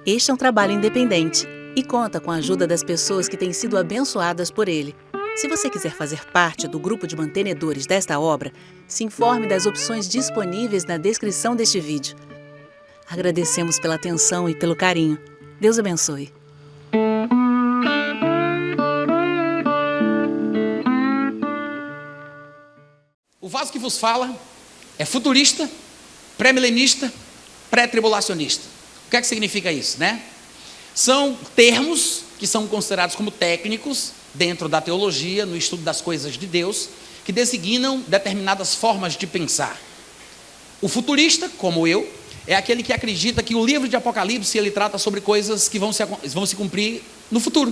Este é um trabalho independente e conta com a ajuda das pessoas que têm sido abençoadas por ele. Se você quiser fazer parte do grupo de mantenedores desta obra, se informe das opções disponíveis na descrição deste vídeo. Agradecemos pela atenção e pelo carinho. Deus abençoe. O vaso que vos fala é futurista, pré-milenista, pré-tribulacionista. O que é que significa isso, né? São termos que são considerados como técnicos dentro da teologia, no estudo das coisas de Deus, que designam determinadas formas de pensar. O futurista, como eu, é aquele que acredita que o livro de Apocalipse ele trata sobre coisas que vão se cumprir no futuro.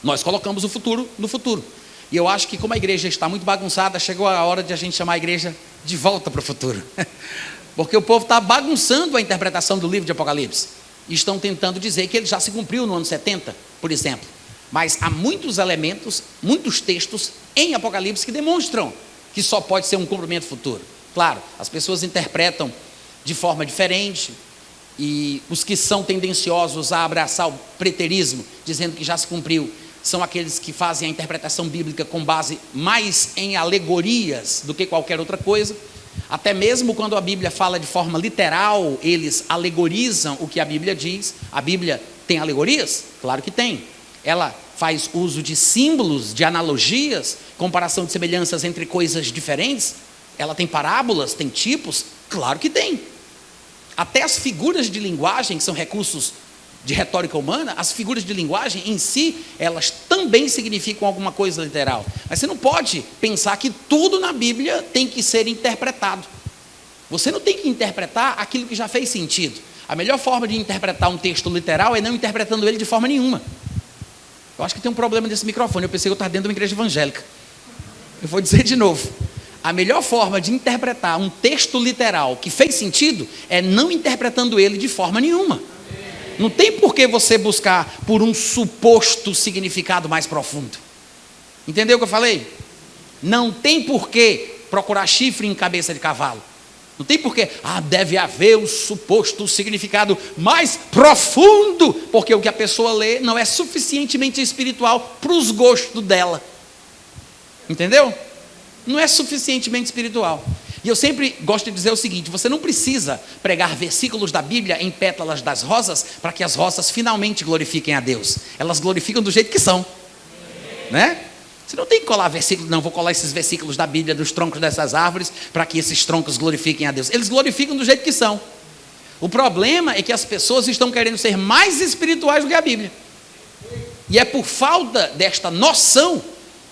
Nós colocamos o futuro no futuro. E eu acho que como a igreja está muito bagunçada, chegou a hora de a gente chamar a igreja de volta para o futuro. Porque o povo está bagunçando a interpretação do livro de Apocalipse. E estão tentando dizer que ele já se cumpriu no ano 70, por exemplo. Mas há muitos elementos, muitos textos em Apocalipse que demonstram que só pode ser um cumprimento futuro. Claro, as pessoas interpretam de forma diferente. E os que são tendenciosos a abraçar o preterismo, dizendo que já se cumpriu, são aqueles que fazem a interpretação bíblica com base mais em alegorias do que qualquer outra coisa. Até mesmo quando a Bíblia fala de forma literal, eles alegorizam o que a Bíblia diz. A Bíblia tem alegorias? Claro que tem. Ela faz uso de símbolos, de analogias, comparação de semelhanças entre coisas diferentes. Ela tem parábolas, tem tipos? Claro que tem. Até as figuras de linguagem, que são recursos de retórica humana, as figuras de linguagem em si, elas também significam alguma coisa literal. Mas você não pode pensar que tudo na Bíblia tem que ser interpretado. Você não tem que interpretar aquilo que já fez sentido. A melhor forma de interpretar um texto literal é não interpretando ele de forma nenhuma. Eu acho que tem um problema nesse microfone, eu pensei que eu estava dentro de uma igreja evangélica. Eu vou dizer de novo. A melhor forma de interpretar um texto literal que fez sentido é não interpretando ele de forma nenhuma. Não tem por que você buscar por um suposto significado mais profundo. Entendeu o que eu falei? Não tem por que procurar chifre em cabeça de cavalo. Não tem por que, deve haver um suposto significado mais profundo, porque o que a pessoa lê não é suficientemente espiritual para os gostos dela. Entendeu? Não é suficientemente espiritual. E eu sempre gosto de dizer o seguinte: você não precisa pregar versículos da Bíblia em pétalas das rosas para que as rosas finalmente glorifiquem a Deus. Elas glorificam do jeito que são, né? Você não tem que colar versículos, não, vou colar esses versículos da Bíblia dos troncos dessas árvores para que esses troncos glorifiquem a Deus. Eles glorificam do jeito que são. O problema é que as pessoas estão querendo ser mais espirituais do que a Bíblia. E é por falta desta noção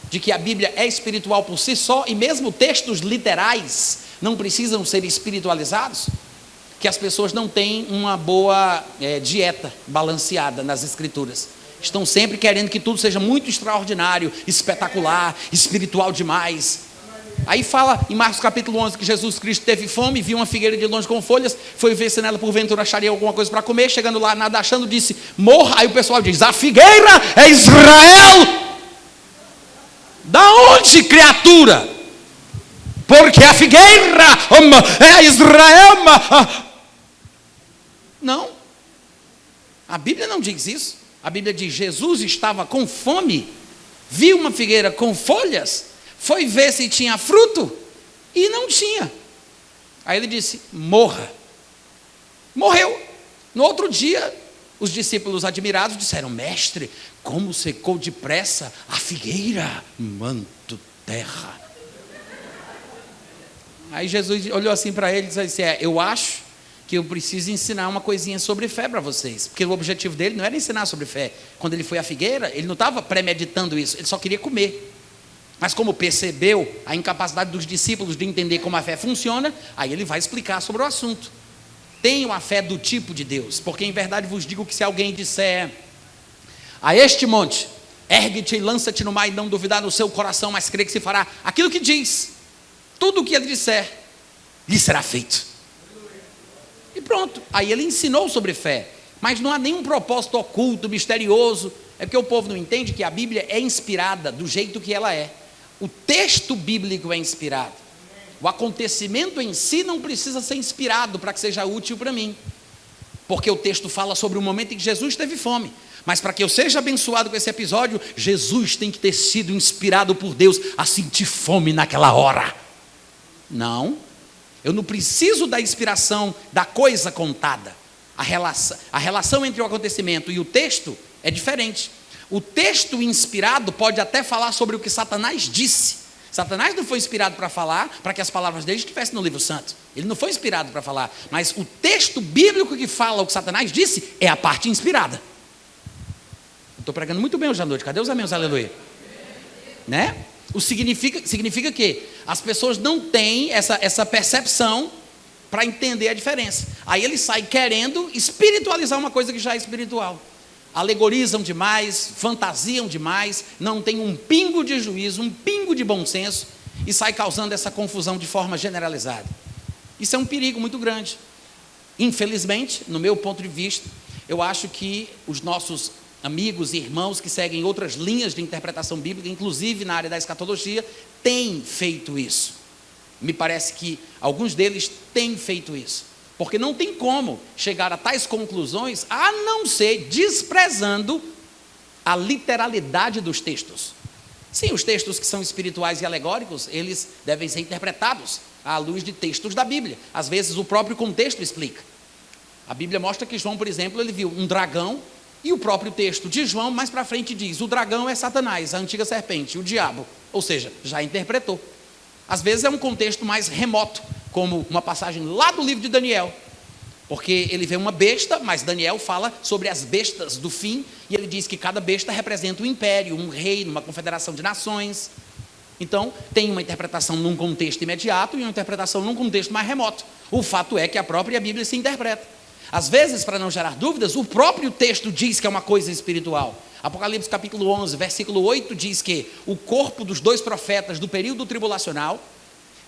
de que a Bíblia é espiritual por si só, e mesmo textos literais não precisam ser espiritualizados, que as pessoas não têm uma boa dieta balanceada nas escrituras. Estão sempre querendo que tudo seja muito extraordinário, espetacular, espiritual demais. Aí fala em Marcos capítulo 11 que Jesus Cristo teve fome, viu uma figueira de longe com folhas, foi ver se nela porventura acharia alguma coisa para comer, chegando lá nada achando, disse, morra. Aí o pessoal diz, a figueira é Israel. Da onde, criatura? Porque a figueira é Israel. Não. A Bíblia não diz isso. A Bíblia diz, Jesus estava com fome, viu uma figueira com folhas, foi ver se tinha fruto e não tinha. Aí ele disse, morra. Morreu. No outro dia, os discípulos admirados disseram, mestre, como secou depressa a figueira, manto terra. Aí Jesus olhou assim para ele e disse assim, eu acho que eu preciso ensinar uma coisinha sobre fé para vocês, porque o objetivo dele não era ensinar sobre fé. Quando ele foi à figueira, ele não estava premeditando isso, ele só queria comer. Mas como percebeu a incapacidade dos discípulos de entender como a fé funciona, aí ele vai explicar sobre o assunto. Tenham a fé do tipo de Deus, porque em verdade vos digo que se alguém disser a este monte, ergue-te e lança-te no mar, e não duvidar no seu coração, mas crê que se fará aquilo que diz, tudo o que ele disser, lhe será feito. E pronto, aí ele ensinou sobre fé, mas não há nenhum propósito oculto, misterioso, é porque o povo não entende que a Bíblia é inspirada do jeito que ela é. O texto bíblico é inspirado. O acontecimento em si não precisa ser inspirado para que seja útil para mim. porque o texto fala sobre o momento em que Jesus teve fome. Mas para que eu seja abençoado com esse episódio, Jesus tem que ter sido inspirado por Deus a sentir fome naquela hora. Não, eu não preciso da inspiração da coisa contada. A relação entre o acontecimento e o texto é diferente. O texto inspirado pode até falar sobre o que Satanás disse. Satanás não foi inspirado para falar, para que as palavras dele estivessem no livro santo. Ele não foi inspirado para falar. Mas o texto bíblico que fala o que Satanás disse é a parte inspirada. Estou pregando muito bem hoje à noite. Cadê os amém, aleluia? Né? O significa que as pessoas não têm essa percepção para entender a diferença. Aí eles saem querendo espiritualizar uma coisa que já é espiritual. Alegorizam demais, fantasiam demais, não tem um pingo de juízo, um pingo de bom senso, e sai causando essa confusão de forma generalizada. Isso é um perigo muito grande. Infelizmente, no meu ponto de vista, eu acho que os nossos amigos e irmãos que seguem outras linhas de interpretação bíblica, inclusive na área da escatologia, têm feito isso. Me parece que alguns deles têm feito isso. Porque não tem como chegar a tais conclusões a não ser desprezando a literalidade dos textos. Sim, os textos que são espirituais e alegóricos, eles devem ser interpretados à luz de textos da Bíblia. Às vezes o próprio contexto explica. A Bíblia mostra que João, por exemplo, ele viu um dragão, e o próprio texto de João, mais para frente, diz: o dragão é Satanás, a antiga serpente, o diabo. Ou seja, já interpretou. Às vezes é um contexto mais remoto, como uma passagem lá do livro de Daniel, porque ele vê uma besta, mas Daniel fala sobre as bestas do fim, e ele diz que cada besta representa um império, um reino, uma confederação de nações. Então, tem uma interpretação num contexto imediato e uma interpretação num contexto mais remoto. O fato é que a própria Bíblia se interpreta. Às vezes, para não gerar dúvidas, o próprio texto diz que é uma coisa espiritual. Apocalipse capítulo 11, versículo 8 diz que o corpo dos 2 profetas do período tribulacional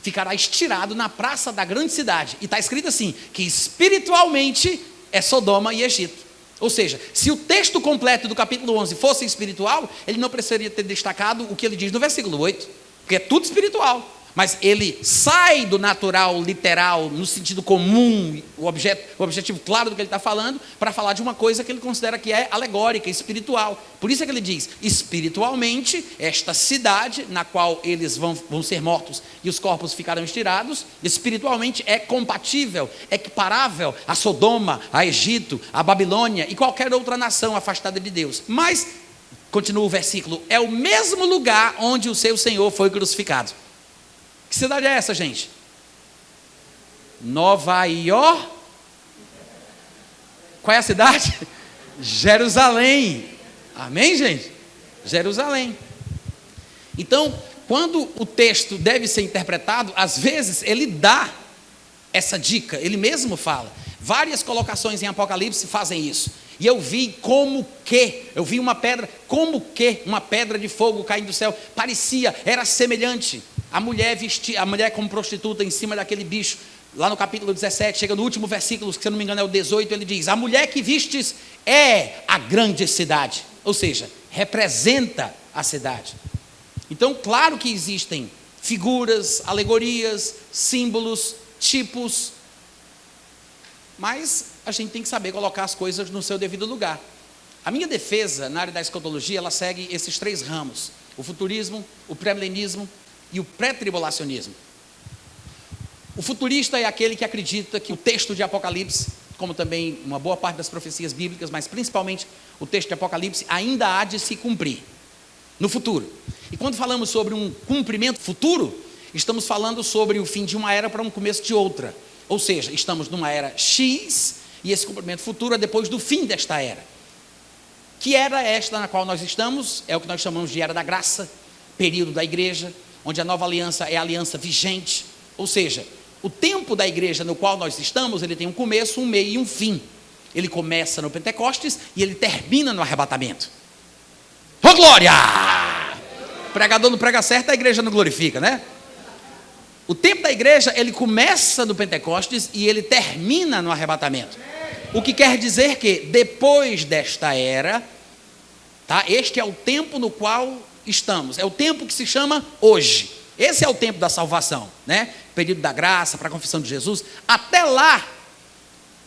ficará estirado na praça da grande cidade. E está escrito assim, que espiritualmente é Sodoma e Egito. Ou seja, se o texto completo do capítulo 11 fosse espiritual, ele não precisaria ter destacado o que ele diz no versículo 8, porque é tudo espiritual. Mas ele sai do natural, literal, no sentido comum, o objetivo claro do que ele está falando, para falar de uma coisa que ele considera que é alegórica, espiritual. Por isso é que ele diz, espiritualmente, esta cidade na qual eles vão ser mortos e os corpos ficarão estirados, espiritualmente é compatível, equiparável a Sodoma, a Egito, a Babilônia e qualquer outra nação afastada de Deus. Mas, continua o versículo, é o mesmo lugar onde o seu Senhor foi crucificado. Que cidade é essa, gente? Nova York. Qual é a cidade? Jerusalém. Amém, gente? Jerusalém. Então, quando o texto deve ser interpretado, às vezes ele dá essa dica, ele mesmo fala. Várias colocações em Apocalipse fazem isso. E eu vi uma pedra, uma pedra de fogo caindo do céu, era semelhante. A mulher como prostituta em cima daquele bicho, lá no capítulo 17, chega no último versículo, que se eu não me engano é o 18, ele diz, a mulher que vistes é a grande cidade, ou seja, representa a cidade. Então, claro que existem figuras, alegorias, símbolos, tipos, mas a gente tem que saber colocar as coisas no seu devido lugar. A minha defesa na área da escatologia, ela segue esses 3 ramos, o futurismo, o pré-milenismo e o pré-tribulacionismo. O futurista é aquele que acredita que o texto de Apocalipse, como também uma boa parte das profecias bíblicas, mas principalmente o texto de Apocalipse, ainda há de se cumprir no futuro. E quando falamos sobre um cumprimento futuro, estamos falando sobre o fim de uma era para um começo de outra. Ou seja, estamos numa era X e esse cumprimento futuro é depois do fim desta era. Que era esta na qual nós estamos? É o que nós chamamos de era da graça, período da igreja, onde a nova aliança é a aliança vigente. Ou seja, o tempo da igreja no qual nós estamos, ele tem um começo, um meio e um fim. Ele começa no Pentecostes e ele termina no arrebatamento. Oh, glória! O pregador não prega certo, a igreja não glorifica, né? O tempo da igreja, ele começa no Pentecostes e ele termina no arrebatamento. O que quer dizer que depois desta era, tá? Este é o tempo no qual estamos, é o tempo que se chama hoje. Esse é o tempo da salvação, né? Período da graça, para a confissão de Jesus. Até lá,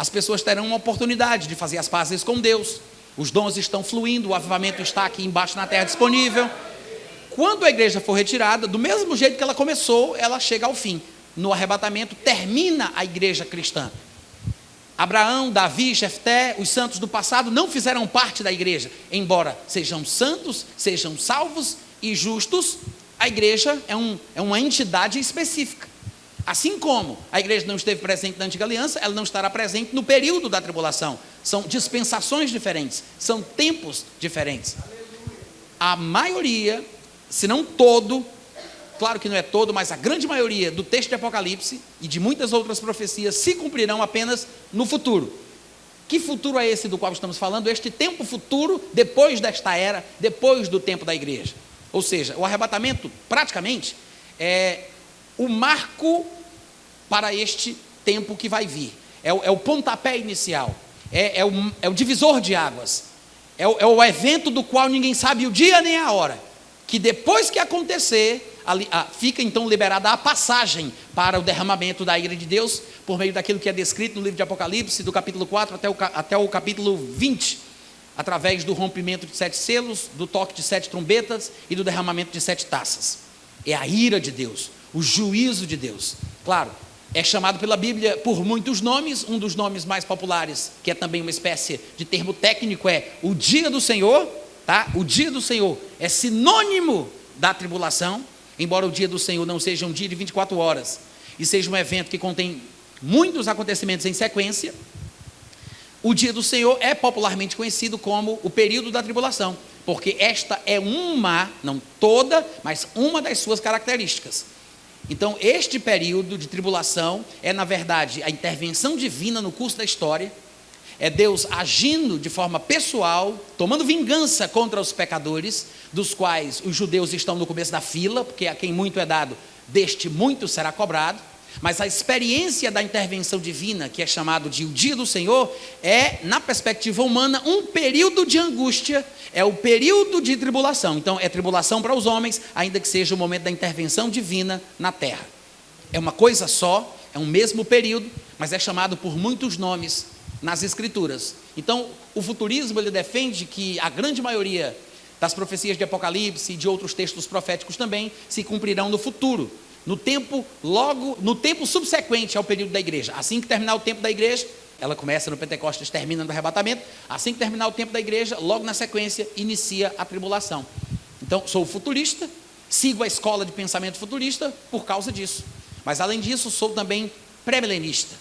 as pessoas terão uma oportunidade de fazer as pazes com Deus. Os dons estão fluindo, o avivamento está aqui embaixo na terra disponível. Quando a igreja for retirada, do mesmo jeito que ela começou, ela chega ao fim. No arrebatamento, termina a igreja cristã. Abraão, Davi, Jefté, os santos do passado não fizeram parte da igreja. Embora sejam santos, sejam salvos e justos, a igreja é uma entidade específica. Assim como a igreja não esteve presente na antiga aliança, ela não estará presente no período da tribulação. São dispensações diferentes, são tempos diferentes. A maioria, se não todo, claro que não é todo, mas a grande maioria do texto de Apocalipse e de muitas outras profecias se cumprirão apenas no futuro. Que futuro é esse do qual estamos falando? Este tempo futuro, depois desta era, depois do tempo da igreja. Ou seja, o arrebatamento, praticamente, é o marco para este tempo que vai vir. É o pontapé inicial. É o divisor de águas. É o evento do qual ninguém sabe o dia nem a hora. Que depois que acontecer, fica então liberada a passagem para o derramamento da ira de Deus, por meio daquilo que é descrito no livro de Apocalipse, do capítulo 4 até o capítulo 20, através do rompimento de 7 selos, do toque de 7 trombetas e do derramamento de 7 taças. É a ira de Deus, o juízo de Deus. Claro, é chamado pela Bíblia por muitos nomes. Um dos nomes mais populares, que é também uma espécie de termo técnico, é o dia do Senhor. Tá? O dia do Senhor é sinônimo da tribulação, embora o dia do Senhor não seja um dia de 24 horas e seja um evento que contém muitos acontecimentos em sequência. O dia do Senhor é popularmente conhecido como o período da tribulação, porque esta é não toda, mas uma das suas características. Então, este período de tribulação é, na verdade, a intervenção divina no curso da história. É Deus agindo de forma pessoal, tomando vingança contra os pecadores, dos quais os judeus estão no começo da fila, porque a quem muito é dado, deste muito será cobrado. Mas a experiência da intervenção divina, que é chamado de o dia do Senhor, é, na perspectiva humana, um período de angústia, é o período de tribulação. Então, é tribulação para os homens, ainda que seja o momento da intervenção divina na terra. É uma coisa só, é um mesmo período, mas é chamado por muitos nomes nas Escrituras. Então, o futurismo, ele defende que a grande maioria das profecias de Apocalipse e de outros textos proféticos também se cumprirão no futuro, no tempo subsequente ao período da igreja. Assim que terminar o tempo da igreja, ela começa no Pentecostes, termina no arrebatamento. Assim que terminar o tempo da igreja, logo na sequência, inicia a tribulação. Então, sou futurista, sigo a escola de pensamento futurista por causa disso. Mas, além disso, sou também pré-milenista.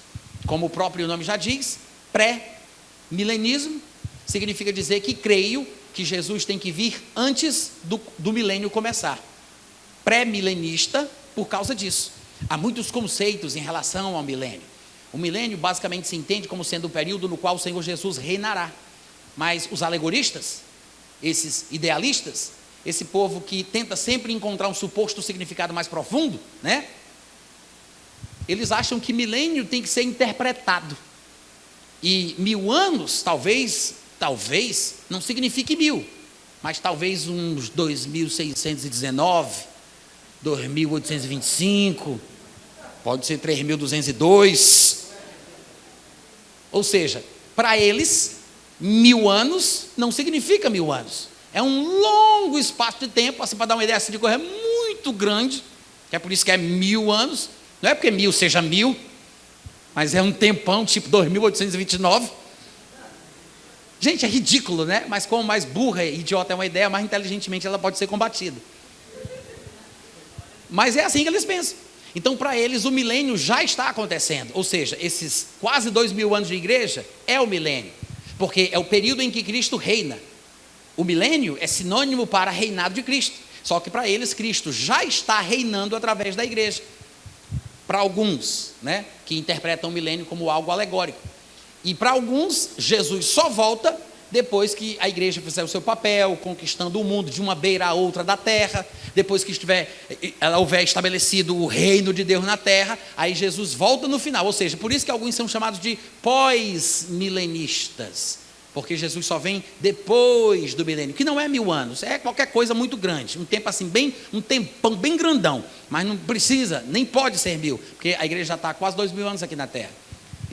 Como o próprio nome já diz, pré-milenismo significa dizer que creio que Jesus tem que vir antes do milênio começar. Pré-milenista por causa disso. Há muitos conceitos em relação ao milênio. O milênio basicamente se entende como sendo o período no qual o Senhor Jesus reinará. Mas os alegoristas, esses idealistas, esse povo que tenta sempre encontrar um suposto significado mais profundo, né? Eles acham que milênio tem que ser interpretado. E 1000 anos, talvez, não signifique 1000, mas talvez uns 2619, 2825, pode ser 3202. Ou seja, para eles, 1000 anos não significa 1000 anos. É um longo espaço de tempo, assim, para dar uma ideia assim, de correr muito grande, que é por isso que é 1000 anos. Não é porque 1000 seja 1000, mas é um tempão, tipo 2829. Gente, é ridículo, né? Mas como mais burra e idiota é uma ideia, mais inteligentemente ela pode ser combatida. Mas é assim que eles pensam. Então, para eles, o milênio já está acontecendo. Ou seja, esses quase 2000 anos de igreja é o milênio. Porque é o período em que Cristo reina. O milênio é sinônimo para reinado de Cristo. Só que para eles, Cristo já está reinando através da igreja. Para alguns, né, que interpretam o milênio como algo alegórico. E para alguns, Jesus só volta depois que a igreja fizer o seu papel, conquistando o mundo de uma beira a outra da terra, depois que houver estabelecido o reino de Deus na terra, aí Jesus volta no final. Ou seja, por isso que alguns são chamados de pós-milenistas, porque Jesus só vem depois do milênio, que não é 1000 anos, é qualquer coisa muito grande, um tempo assim, um tempão bem grandão, mas não precisa, nem pode ser 1000, porque a igreja já está há quase 2000 anos aqui na terra.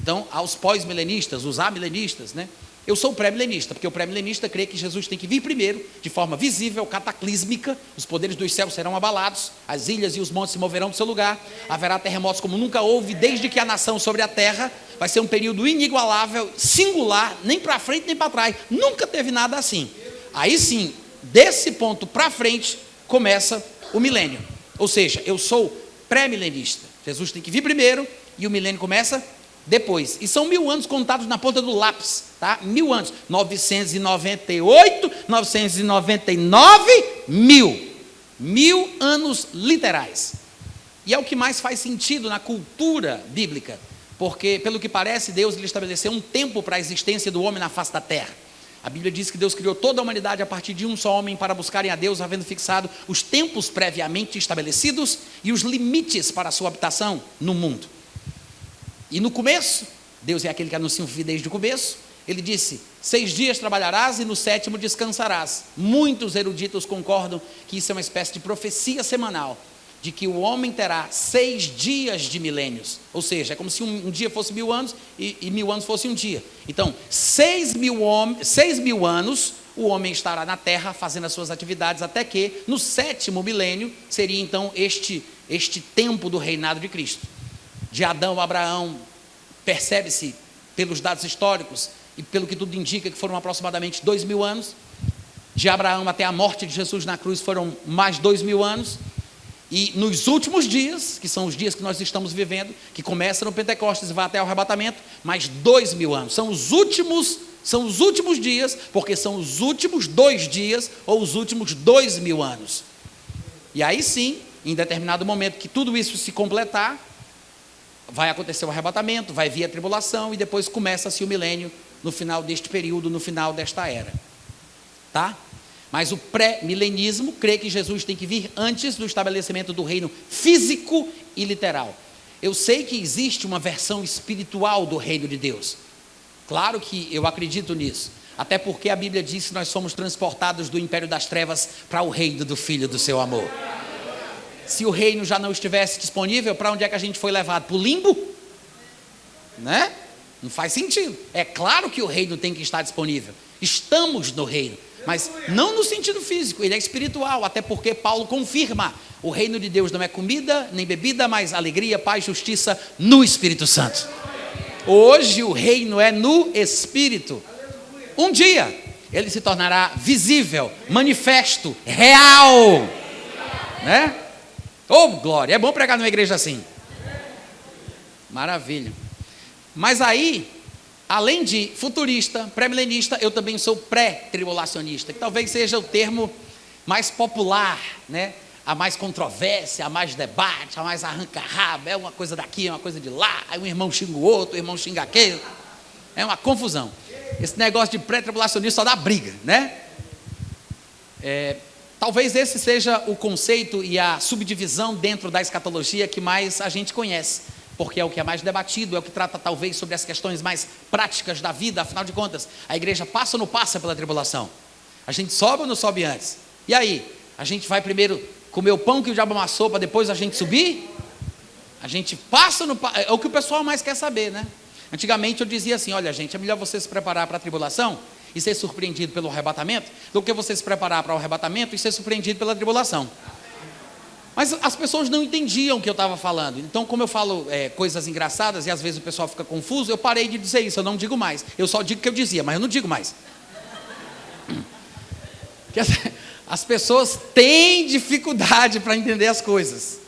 Então, aos pós-milenistas, os amilenistas, né? Eu sou pré-milenista, porque o pré-milenista crê que Jesus tem que vir primeiro, de forma visível, cataclísmica, os poderes dos céus serão abalados, as ilhas e os montes se moverão do seu lugar, haverá terremotos como nunca houve desde que a nação sobre a terra, vai ser um período inigualável, singular, nem para frente nem para trás, nunca teve nada assim. Aí sim, desse ponto para frente, começa o milênio. Ou seja, eu sou pré-milenista, Jesus tem que vir primeiro e o milênio começa depois, e são 1000 anos contados na ponta do lápis, tá? 1000 anos, 998, 999, 1000. 1000 anos literais. E é o que mais faz sentido na cultura bíblica, porque, pelo que parece, Deus lhe estabeleceu um tempo para a existência do homem na face da terra. A Bíblia diz que Deus criou toda a humanidade a partir de um só homem para buscarem a Deus, havendo fixado os tempos previamente estabelecidos e os limites para a sua habitação no mundo. E no começo, Deus é aquele que anuncia o fim desde o começo, ele disse, 6 dias trabalharás e no 7º descansarás. Muitos eruditos concordam que isso é uma espécie de profecia semanal, de que o homem terá 6 dias de milênios, ou seja, é como se um dia fosse 1000 anos e 1000 anos fosse um dia. Então, 6.000 anos o homem estará na terra fazendo as suas atividades, até que no 7º milênio seria então este tempo do reinado de Cristo. De Adão a Abraão, percebe-se pelos dados históricos e pelo que tudo indica que foram aproximadamente 2000 anos. De Abraão até a morte de Jesus na cruz foram mais 2000 anos. E nos últimos dias, que são os dias que nós estamos vivendo, que começa no Pentecostes e vai até o arrebatamento, mais 2000 anos. São os últimos dias, porque são os últimos 2 dias ou os últimos 2000 anos. E aí sim, em determinado momento que tudo isso se completar, vai acontecer o arrebatamento, vai vir a tribulação e depois começa-se o milênio no final deste período, no final desta era. Tá? Mas o pré-milenismo crê que Jesus tem que vir antes do estabelecimento do reino físico e literal. Eu sei que existe uma versão espiritual do reino de Deus. Claro que eu acredito nisso. Até porque a Bíblia diz que nós somos transportados do império das trevas para o reino do Filho do seu amor. Se o reino já não estivesse disponível, para onde é que a gente foi levado? Para o limbo? Né? Não faz sentido. É claro que o reino tem que estar disponível. Estamos no reino, mas não no sentido físico, ele é espiritual, até porque Paulo confirma, o reino de Deus não é comida nem bebida, mas alegria, paz, justiça no Espírito Santo. Hoje o reino é no Espírito. Um dia ele se tornará visível, manifesto, real, né? Oh, glória, é bom pregar numa igreja assim. Maravilha. Mas aí, além de futurista, pré-milenista, eu também sou pré-tribulacionista, que talvez seja o termo mais popular, né? Há mais controvérsia, há mais debate, há mais arranca-rabo, é uma coisa daqui, é uma coisa de lá, aí um irmão xinga o outro, o irmão xinga aquele, é uma confusão. Esse negócio de pré-tribulacionista só dá briga, né? Talvez esse seja o conceito e a subdivisão dentro da escatologia que mais a gente conhece, porque é o que é mais debatido, é o que trata talvez sobre as questões mais práticas da vida. Afinal de contas, a igreja passa ou não passa pela tribulação? A gente sobe ou não sobe antes? E aí, a gente vai primeiro comer o pão que o diabo amassou para depois a gente subir? A gente passa ou não passa? É o que o pessoal mais quer saber, né? Antigamente eu dizia assim, olha gente, é melhor você se preparar para a tribulação e ser surpreendido pelo arrebatamento, do que você se preparar para o arrebatamento e ser surpreendido pela tribulação. Mas as pessoas não entendiam o que eu estava falando. Então, como eu falo coisas engraçadas e às vezes o pessoal fica confuso, eu parei de dizer isso, eu não digo mais. Eu só digo o que eu dizia, mas eu não digo mais. Porque as pessoas têm dificuldade para entender as coisas.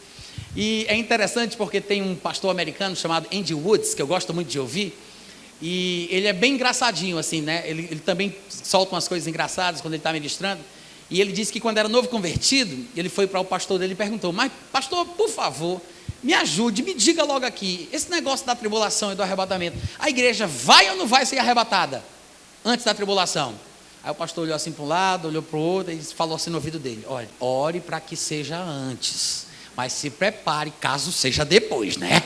E é interessante porque tem um pastor americano chamado Andy Woods, que eu gosto muito de ouvir, e ele é bem engraçadinho assim, né? Ele também solta umas coisas engraçadas quando ele está ministrando. E ele disse que quando era novo convertido, ele foi para o pastor dele e perguntou, mas pastor, por favor, me ajude, me diga logo aqui, esse negócio da tribulação e do arrebatamento, a igreja vai ou não vai ser arrebatada antes da tribulação? Aí o pastor olhou assim para um lado, olhou para o outro e falou assim no ouvido dele, olha, ore para que seja antes, mas se prepare caso seja depois, né?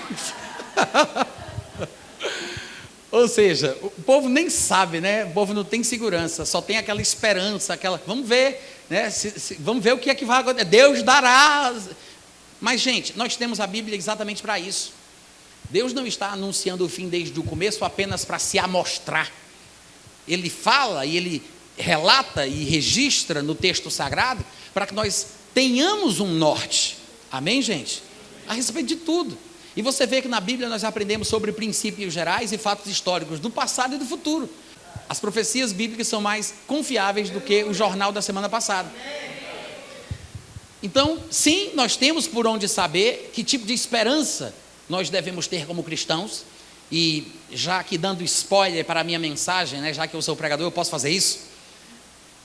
Ou seja, o povo nem sabe, né? O povo não tem segurança, só tem aquela esperança, vamos ver, né? Vamos ver o que é que vai acontecer, Deus dará. Mas gente, nós temos a Bíblia exatamente para isso. Deus não está anunciando o fim desde o começo apenas para se amostrar. Ele fala e ele relata e registra no texto sagrado para que nós tenhamos um norte. Amém, gente? A respeito de tudo. E você vê que na Bíblia nós aprendemos sobre princípios gerais e fatos históricos do passado e do futuro. As profecias bíblicas são mais confiáveis do que o jornal da semana passada. Então, sim, nós temos por onde saber que tipo de esperança nós devemos ter como cristãos. E já que dando spoiler para a minha mensagem, né, já que eu sou pregador, eu posso fazer isso.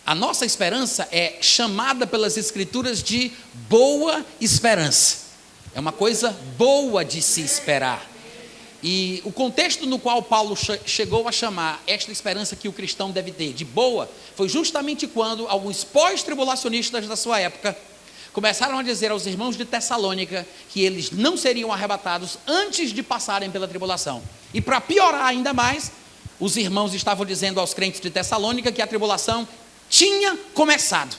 A nossa esperança é chamada pelas Escrituras de boa esperança. É uma coisa boa de se esperar. E o contexto no qual Paulo chegou a chamar esta esperança que o cristão deve ter de boa, foi justamente quando alguns pós-tribulacionistas da sua época começaram a dizer aos irmãos de Tessalônica que eles não seriam arrebatados antes de passarem pela tribulação. E para piorar ainda mais, os irmãos estavam dizendo aos crentes de Tessalônica que a tribulação tinha começado.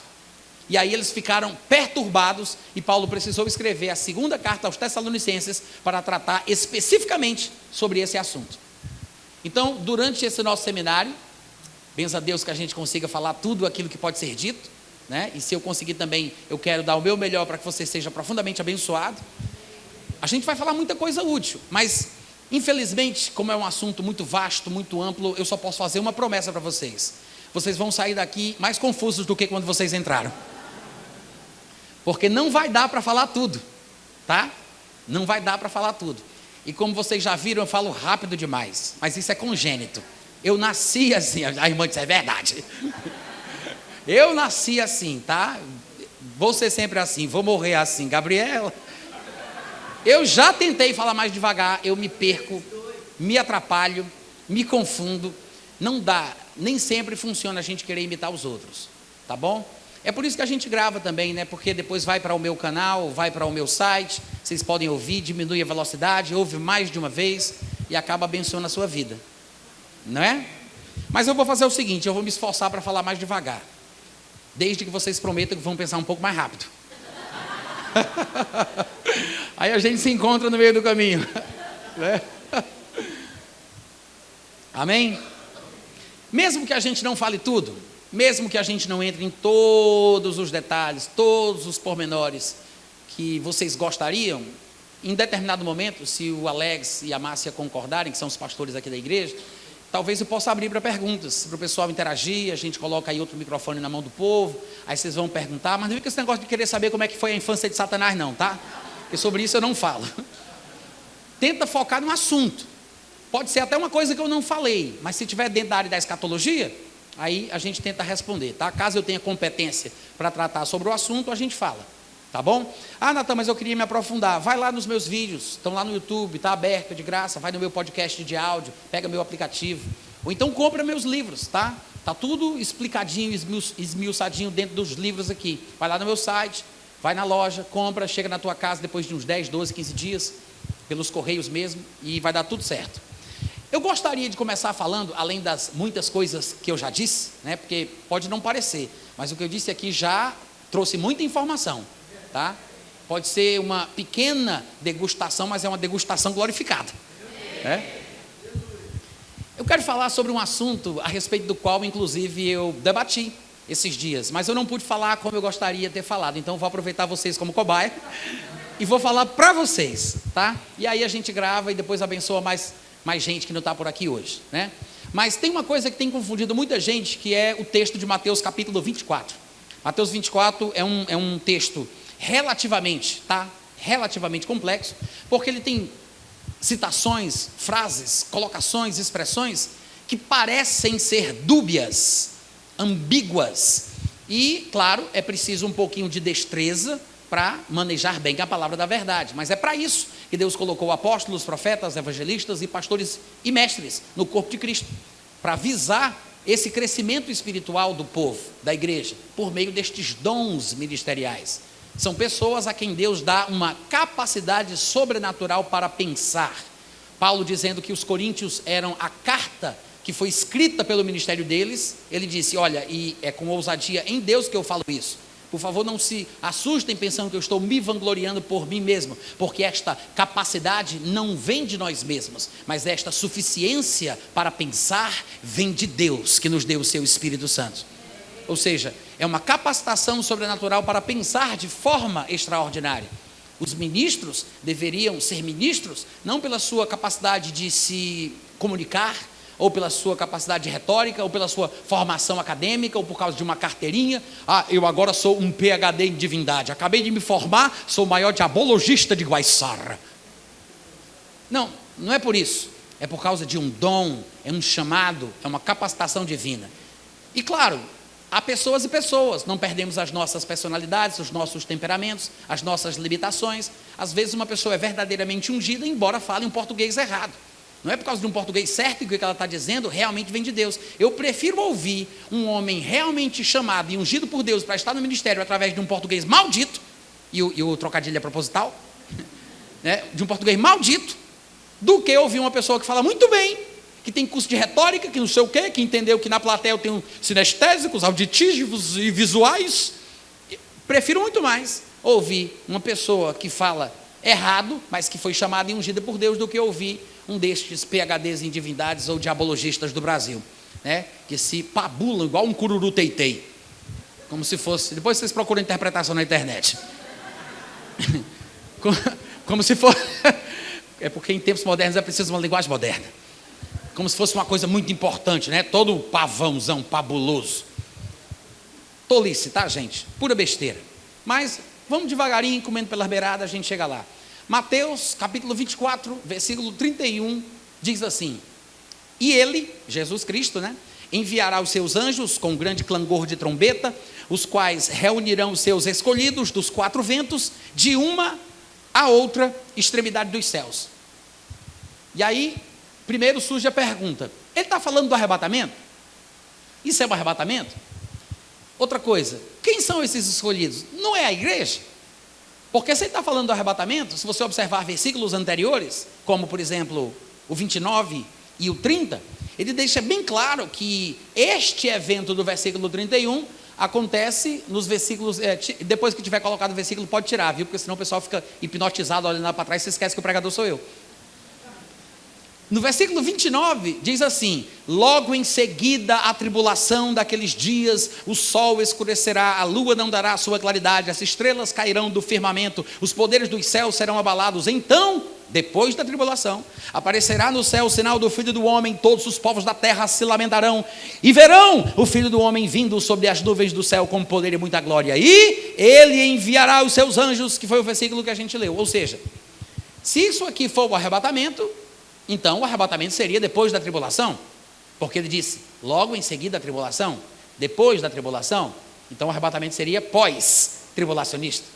E aí eles ficaram perturbados e Paulo precisou escrever a segunda carta aos Tessalonicenses para tratar especificamente sobre esse assunto. Então, durante esse nosso seminário, benza a Deus que a gente consiga falar tudo aquilo que pode ser dito, né? E se eu conseguir também, eu quero dar o meu melhor para que você seja profundamente abençoado. A gente vai falar muita coisa útil, mas infelizmente, como é um assunto muito vasto, muito amplo, eu só posso fazer uma promessa para vocês. Vocês vão sair daqui mais confusos do que quando vocês entraram. Porque não vai dar para falar tudo, tá? Não vai dar para falar tudo. E como vocês já viram, eu falo rápido demais, mas isso é congênito. Eu nasci assim, a irmã disse, é verdade. Eu nasci assim, tá? Vou ser sempre assim, vou morrer assim. Gabriela, eu já tentei falar mais devagar, eu me perco, me atrapalho, me confundo. Não dá, nem sempre funciona a gente querer imitar os outros, tá bom? É por isso que a gente grava também, né? Porque depois vai para o meu canal, vai para o meu site, vocês podem ouvir, diminui a velocidade, ouve mais de uma vez e acaba abençoando a sua vida, não é? Mas eu vou fazer o seguinte, eu vou me esforçar para falar mais devagar, desde que vocês prometam que vão pensar um pouco mais rápido. Aí a gente se encontra no meio do caminho, né? Amém? Mesmo que a gente não fale tudo, mesmo que a gente não entre em todos os detalhes, todos os pormenores que vocês gostariam, em determinado momento, se o Alex e a Márcia concordarem, que são os pastores aqui da igreja, talvez eu possa abrir para perguntas, para o pessoal interagir, a gente coloca aí outro microfone na mão do povo, aí vocês vão perguntar, mas não fica esse negócio de querer saber como é que foi a infância de Satanás não, tá? Porque sobre isso eu não falo. Tenta focar no assunto. Pode ser até uma coisa que eu não falei, mas se estiver dentro da área da escatologia, aí a gente tenta responder, tá? Caso eu tenha competência para tratar sobre o assunto, a gente fala, tá bom? Ah, Natan, mas eu queria me aprofundar. Vai lá nos meus vídeos, estão lá no YouTube, está aberto de graça, vai no meu podcast de áudio, pega meu aplicativo, ou então compra meus livros, tá? Tá tudo explicadinho, esmiuçadinho dentro dos livros aqui. Vai lá no meu site, vai na loja, compra, chega na tua casa depois de uns 10, 12, 15 dias, pelos correios mesmo, e vai dar tudo certo. Eu gostaria de começar falando, além das muitas coisas que eu já disse, né, porque pode não parecer, mas o que eu disse aqui já trouxe muita informação, tá? Pode ser uma pequena degustação, mas é uma degustação glorificada, né? Eu quero falar sobre um assunto a respeito do qual, inclusive, eu debati esses dias, mas eu não pude falar como eu gostaria de ter falado, então vou aproveitar vocês como cobaia e vou falar para vocês, tá? E aí a gente grava e depois abençoa mais gente que não está por aqui hoje, né? Mas tem uma coisa que tem confundido muita gente, que é o texto de Mateus capítulo 24. Mateus 24 é um texto relativamente complexo, porque ele tem citações, frases, colocações, expressões que parecem ser dúbias, ambíguas, e, claro, é preciso um pouquinho de destreza para manejar bem a palavra da verdade, mas é para isso que Deus colocou apóstolos, profetas, evangelistas e pastores e mestres no corpo de Cristo, para visar esse crescimento espiritual do povo, da igreja, por meio destes dons ministeriais. São pessoas a quem Deus dá uma capacidade sobrenatural para pensar. Paulo, dizendo que os coríntios eram a carta que foi escrita pelo ministério deles, ele disse, olha, e é com ousadia em Deus que eu falo isso, Por favor, não se assustem pensando que eu estou me vangloriando por mim mesmo, porque esta capacidade não vem de nós mesmos, mas esta suficiência para pensar vem de Deus, que nos deu o seu Espírito Santo. Ou seja, é uma capacitação sobrenatural para pensar de forma extraordinária. Os ministros deveriam ser ministros não pela sua capacidade de se comunicar, ou pela sua capacidade retórica, ou pela sua formação acadêmica, ou por causa de uma carteirinha. Eu agora sou um PhD em divindade, acabei de me formar, sou o maior diabologista de Guaiçara. Não, não é por isso, é por causa de um dom, é um chamado, é uma capacitação divina. E claro, há pessoas e pessoas, não perdemos as nossas personalidades, os nossos temperamentos, as nossas limitações. Às vezes uma pessoa é verdadeiramente ungida, embora fale um português errado. Não é por causa de um português certo que o que ela está dizendo realmente vem de Deus. Eu prefiro ouvir um homem realmente chamado e ungido por Deus para estar no ministério através de um português maldito, e o trocadilho é proposital, né, de um português maldito, do que ouvir uma pessoa que fala muito bem, que tem curso de retórica, que não sei o quê, que entendeu que na plateia eu tenho sinestésicos, auditivos e visuais. Prefiro muito mais ouvir uma pessoa que fala errado, mas que foi chamada e ungida por Deus, do que ouvir um destes PhDs em divindades ou diabologistas do Brasil, né, que se pabulam igual um cururu teitei, como se fosse, depois vocês procuram interpretação na internet, como se fosse, é porque em tempos modernos é preciso uma linguagem moderna, como se fosse uma coisa muito importante, né, todo pavãozão pabuloso, tolice, tá, gente, pura besteira, mas vamos devagarinho, comendo pelas beiradas, a gente chega lá. Mateus, capítulo 24, versículo 31, diz assim: e ele, Jesus Cristo, né, enviará os seus anjos com grande clangor de trombeta, os quais reunirão os seus escolhidos dos quatro ventos, de uma a outra extremidade dos céus. E aí, primeiro surge a pergunta: ele está falando do arrebatamento? Isso é um arrebatamento? Outra coisa, quem são esses escolhidos? Não é a igreja? Porque se ele está falando do arrebatamento, se você observar versículos anteriores, como por exemplo o 29 e o 30, ele deixa bem claro que este evento do versículo 31 acontece nos versículos, depois que tiver colocado o versículo pode tirar, viu? Porque senão o pessoal fica hipnotizado olhando lá para trás e se esquece que o pregador sou eu. No versículo 29 diz assim: logo em seguida a tribulação daqueles dias, o sol escurecerá, a lua não dará a sua claridade, as estrelas cairão do firmamento, os poderes dos céus serão abalados. Então, depois da tribulação, aparecerá no céu o sinal do Filho do Homem, todos os povos da terra se lamentarão e verão o Filho do Homem vindo sobre as nuvens do céu com poder e muita glória, e ele enviará os seus anjos, que foi o versículo que a gente leu. Ou seja, se isso aqui for o arrebatamento, então o arrebatamento seria depois da tribulação, porque ele disse, logo em seguida a tribulação, depois da tribulação, então o arrebatamento seria pós-tribulacionista.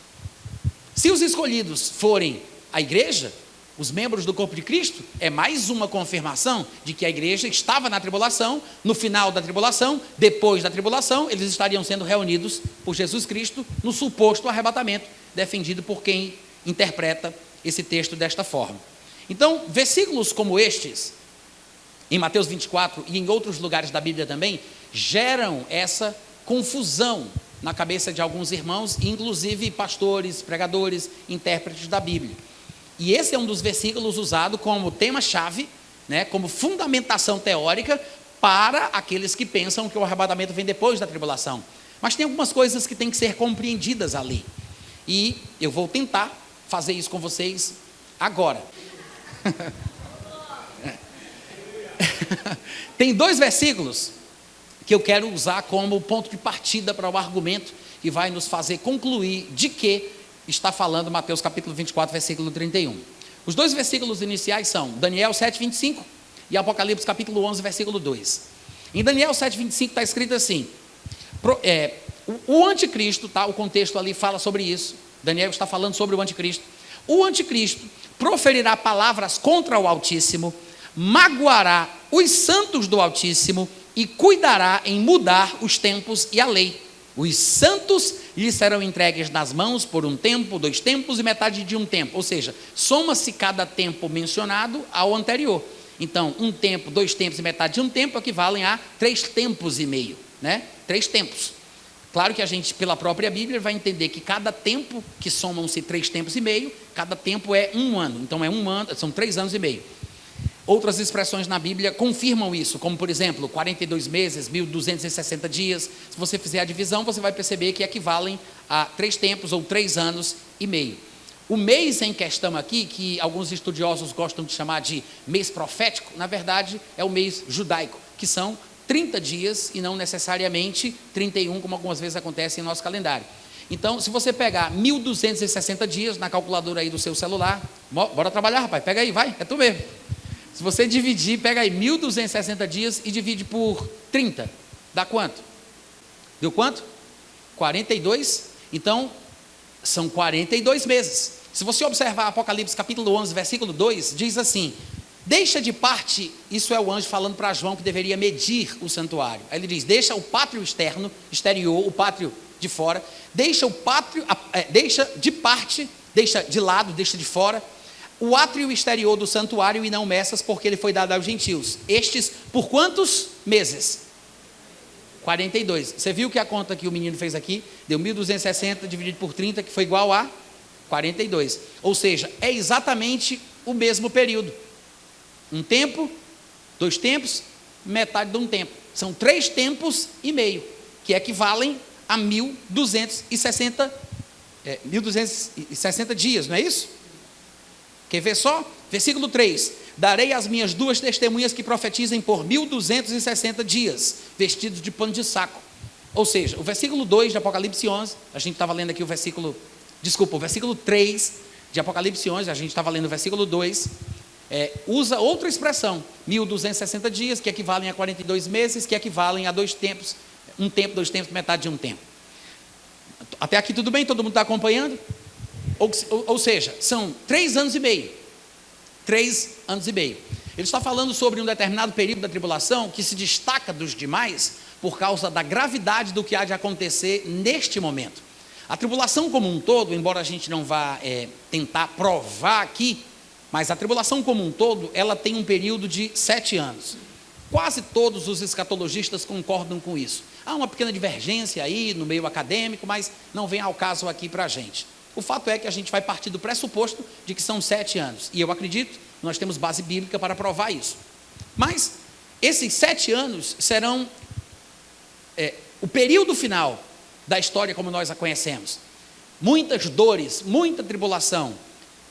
Se os escolhidos forem a igreja, os membros do corpo de Cristo, é mais uma confirmação de que a igreja estava na tribulação, no final da tribulação, depois da tribulação, eles estariam sendo reunidos por Jesus Cristo no suposto arrebatamento, defendido por quem interpreta esse texto desta forma. Então, versículos como estes, em Mateus 24 e em outros lugares da Bíblia também, geram essa confusão na cabeça de alguns irmãos, inclusive pastores, pregadores, intérpretes da Bíblia. E esse é um dos versículos usado como tema-chave, né, como fundamentação teórica para aqueles que pensam que o arrebatamento vem depois da tribulação. Mas tem algumas coisas que têm que ser compreendidas ali. E eu vou tentar fazer isso com vocês agora. Tem dois versículos que eu quero usar como ponto de partida para o argumento que vai nos fazer concluir de que está falando Mateus capítulo 24, versículo 31. Os dois versículos iniciais são Daniel 7, 25 e Apocalipse capítulo 11, versículo 2. Em Daniel 7, 25 está escrito assim, o anticristo, tá, o contexto ali fala sobre isso, Daniel está falando sobre o anticristo. O anticristo proferirá palavras contra o Altíssimo, magoará os santos do Altíssimo e cuidará em mudar os tempos e a lei. Os santos lhe serão entregues nas mãos por um tempo, 2 tempos e metade de um tempo. Ou seja, soma-se cada tempo mencionado ao anterior. Então, 1 tempo, 2 tempos e metade de um tempo equivalem a 3 tempos e meio, né? 3 tempos. Claro que a gente, pela própria Bíblia, vai entender que cada tempo, que somam-se 3 tempos e meio, cada tempo é 1 ano. Então, é 1 ano, são 3 anos e meio. Outras expressões na Bíblia confirmam isso, como, por exemplo, 42 meses, 1.260 dias. Se você fizer a divisão, você vai perceber que equivalem a 3 tempos ou 3 anos e meio. O mês em questão aqui, que alguns estudiosos gostam de chamar de mês profético, na verdade, é o mês judaico, que são 30 dias e não necessariamente 31, como algumas vezes acontece em nosso calendário. Então, se você pegar 1.260 dias na calculadora aí do seu celular, bora trabalhar, rapaz, pega aí, vai, é tu mesmo. Se você dividir, pega aí 1.260 dias e divide por 30, dá quanto? Deu quanto? 42, então são 42 meses. Se você observar Apocalipse capítulo 11, versículo 2, diz assim: deixa de parte, isso é o anjo falando para João que deveria medir o santuário. Aí ele diz: deixa o pátrio externo, exterior, o pátrio de fora, deixa o pátrio, deixa de parte, deixa de lado, deixa de fora, o átrio exterior do santuário e não meças, porque ele foi dado aos gentios. Estes, por quantos meses? 42. Você viu que a conta que o menino fez aqui? Deu 1.260 dividido por 30, que foi igual a 42. Ou seja, é exatamente o mesmo período. Um tempo, 2 tempos, metade de um tempo. São 3 tempos e meio, que equivalem a 1.260 dias, não é isso? Quer ver só? Versículo 3: darei às minhas 2 testemunhas que profetizem por 1.260 dias, vestidos de pano de saco. Ou seja, o versículo 2 de Apocalipse 11, a gente estava lendo aqui o versículo 3 de Apocalipse 11, a gente estava lendo o versículo 2, usa outra expressão, 1.260 dias, que equivalem a 42 meses, que equivalem a 2 tempos, 1 tempo, 2 tempos, metade de um tempo. Até aqui tudo bem? Todo mundo está acompanhando? Ou seja, são 3 anos e meio. 3 anos e meio. Ele está falando sobre um determinado período da tribulação que se destaca dos demais por causa da gravidade do que há de acontecer neste momento. A tribulação como um todo, embora a gente não vá tentar provar aqui, mas a tribulação como um todo, ela tem um período de 7 anos. Quase todos os escatologistas concordam com isso. Há uma pequena divergência aí no meio acadêmico, mas não vem ao caso aqui para a gente. O fato é que a gente vai partir do pressuposto de que são 7 anos. E eu acredito, nós temos base bíblica para provar isso. Mas esses 7 anos serão o período final da história como nós a conhecemos. Muitas dores, muita tribulação,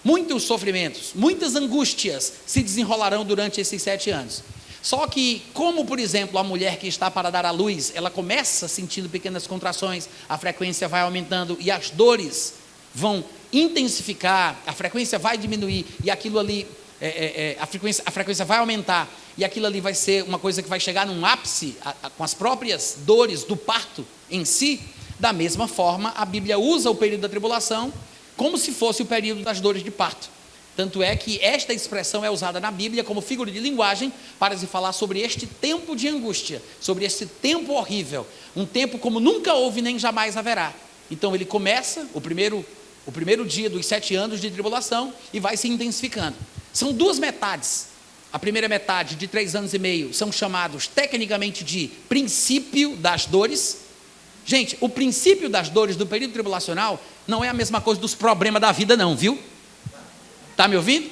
muitos sofrimentos, muitas angústias se desenrolarão durante esses 7 anos. Só que, como por exemplo a mulher que está para dar à luz, ela começa sentindo pequenas contrações, a frequência vai aumentando e as dores vão intensificar, a frequência vai diminuir e aquilo ali, a frequência vai aumentar e aquilo ali vai ser uma coisa que vai chegar num ápice com as próprias dores do parto em si. Da mesma forma, a Bíblia usa o período da tribulação como se fosse o período das dores de parto. Tanto é que esta expressão é usada na Bíblia como figura de linguagem para se falar sobre este tempo de angústia, sobre este tempo horrível, um tempo como nunca houve nem jamais haverá. Então ele começa o primeiro dia dos 7 anos de tribulação e vai se intensificando. São 2 metades. A primeira metade de 3 anos e meio são chamados tecnicamente de princípio das dores. Gente, o princípio das dores do período tribulacional não é a mesma coisa dos problemas da vida não, viu? Está me ouvindo?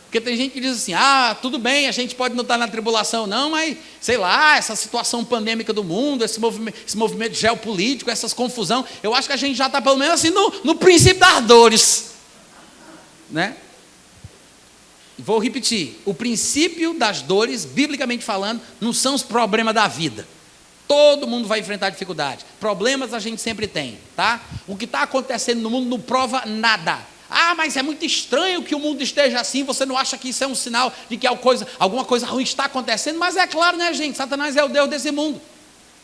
Porque tem gente que diz assim, tudo bem, a gente pode não estar na tribulação não, mas, sei lá, essa situação pandêmica do mundo, esse movimento geopolítico, essas confusão, eu acho que a gente já está pelo menos assim no princípio das dores. Né? Vou repetir, o princípio das dores, biblicamente falando, não são os problemas da vida. Todo mundo vai enfrentar dificuldade. Problemas a gente sempre tem, tá? O que está acontecendo no mundo não prova nada. Mas é muito estranho que o mundo esteja assim, você não acha que isso é um sinal de que alguma coisa ruim está acontecendo? Mas é claro, né, gente? Satanás é o Deus desse mundo.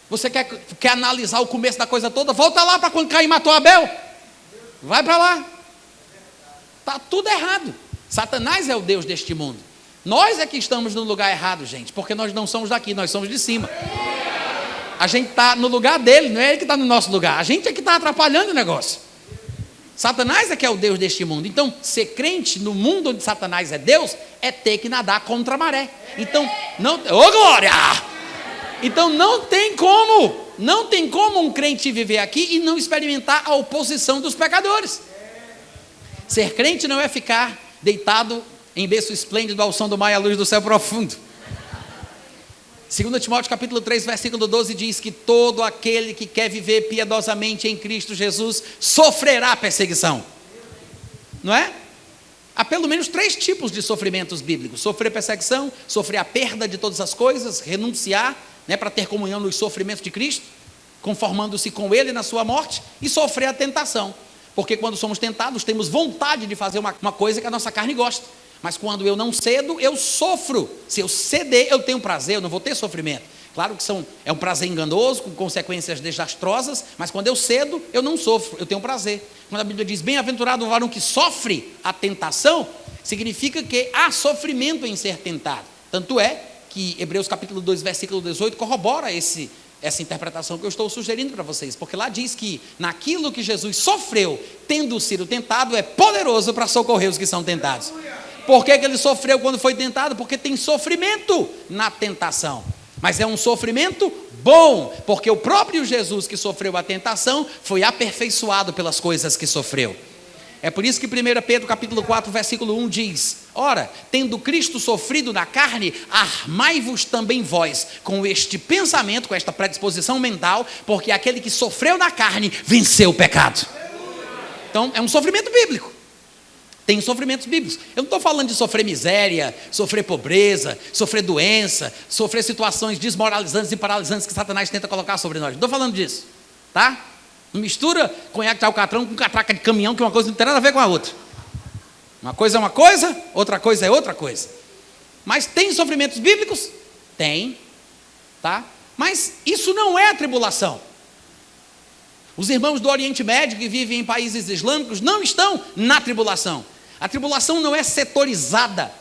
Você quer analisar o começo da coisa toda? Volta lá para quando Caim matou Abel. Vai para lá. Está tudo errado. Satanás é o Deus deste mundo. Nós é que estamos no lugar errado, gente, porque nós não somos daqui, nós somos de cima. A gente está no lugar dele, não é ele que está no nosso lugar. A gente é que está atrapalhando o negócio. Satanás é que é o Deus deste mundo. Então, ser crente no mundo onde Satanás é Deus, é ter que nadar contra a maré. Então, glória! Então, não tem como não tem como um crente viver aqui e não experimentar a oposição dos pecadores. Ser crente não é ficar deitado em berço esplêndido ao som do mar e à luz do céu profundo. 2 Timóteo capítulo 3, versículo 12 diz que todo aquele que quer viver piedosamente em Cristo Jesus sofrerá perseguição. Não é? Há pelo menos 3 tipos de sofrimentos bíblicos: sofrer perseguição, sofrer a perda de todas as coisas, renunciar, para ter comunhão nos sofrimentos de Cristo, conformando-se com Ele na sua morte, e sofrer a tentação. Porque quando somos tentados, temos vontade de fazer uma coisa que a nossa carne gosta. Mas quando eu não cedo, eu sofro. Se eu ceder, eu tenho prazer, eu não vou ter sofrimento. Claro que é um prazer enganoso, com consequências desastrosas, mas quando eu cedo, eu não sofro, eu tenho prazer. Quando a Bíblia diz, bem-aventurado o varão que sofre a tentação, significa que há sofrimento em ser tentado. Tanto é que Hebreus capítulo 2, versículo 18, corrobora essa interpretação que eu estou sugerindo para vocês, porque lá diz que naquilo que Jesus sofreu, tendo sido tentado, é poderoso para socorrer os que são tentados. Por que ele sofreu quando foi tentado? Porque tem sofrimento na tentação, mas é um sofrimento bom, porque o próprio Jesus que sofreu a tentação foi aperfeiçoado pelas coisas que sofreu. É por isso que 1 Pedro capítulo 4, versículo 1 diz: ora, tendo Cristo sofrido na carne, armai-vos também vós com este pensamento, com esta predisposição mental, porque aquele que sofreu na carne venceu o pecado. Então é um sofrimento bíblico. Tem sofrimentos bíblicos. Eu não estou falando de sofrer miséria, sofrer pobreza, sofrer doença, sofrer situações desmoralizantes e paralisantes que Satanás tenta colocar sobre nós. Não estou falando disso, tá? Não mistura conhaque de alcatrão com catraca de caminhão, que uma coisa não tem nada a ver com a outra. Uma coisa é uma coisa, outra coisa é outra coisa. Mas tem sofrimentos bíblicos? Tem, tá? Mas isso não é a tribulação. Os irmãos do Oriente Médio que vivem em países islâmicos não estão na tribulação. A tribulação não é setorizada.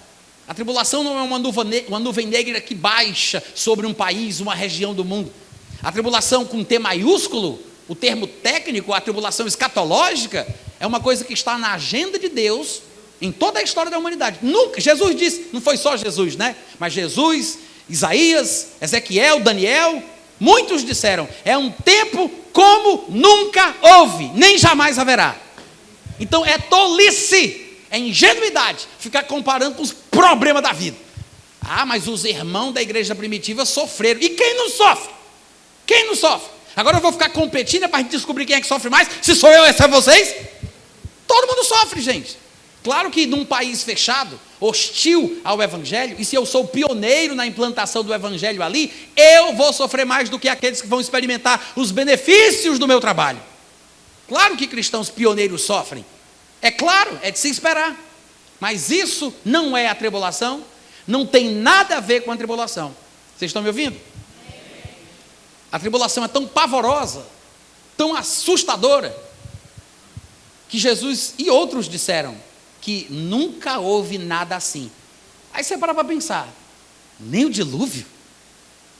A tribulação não é uma nuvem negra que baixa sobre um país, uma região do mundo. A tribulação com T maiúsculo, o termo técnico, a tribulação escatológica, é uma coisa que está na agenda de Deus em toda a história da humanidade. Nunca, Jesus disse, não foi só Jesus, mas Jesus, Isaías, Ezequiel, Daniel, muitos disseram, é um tempo como nunca houve, nem jamais haverá. Então é tolice, é ingenuidade ficar comparando com os problemas da vida. Ah, mas os irmãos da igreja primitiva sofreram. E quem não sofre? Quem não sofre? Agora eu vou ficar competindo para a gente descobrir quem é que sofre mais. Se sou eu, ou se é vocês. Todo mundo sofre, gente. Claro que num país fechado, hostil ao evangelho, e se eu sou pioneiro na implantação do evangelho ali, eu vou sofrer mais do que aqueles que vão experimentar os benefícios do meu trabalho. Claro que cristãos pioneiros sofrem. É claro, é de se esperar. Mas isso não é a tribulação, não tem nada a ver com a tribulação. Vocês estão me ouvindo? A tribulação é tão pavorosa, tão assustadora, que Jesus e outros disseram que nunca houve nada assim. Aí você para pensar, nem o dilúvio,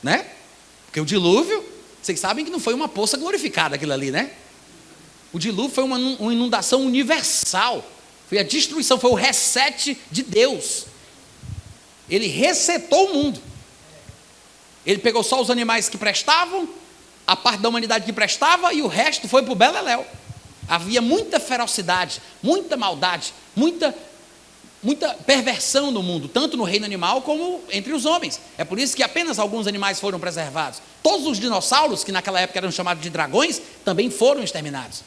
né? Porque o dilúvio, vocês sabem que não foi uma poça glorificada aquilo ali, né? O dilúvio foi uma inundação universal, foi a destruição, foi o reset de Deus. Ele resetou o mundo. Ele pegou só os animais que prestavam, a parte da humanidade que prestava, e o resto foi para o beleléu. Havia muita ferocidade, muita maldade, muita perversão no mundo, tanto no reino animal como entre os homens. É por isso que apenas alguns animais foram preservados. Todos os dinossauros, que naquela época eram chamados de dragões, também foram exterminados.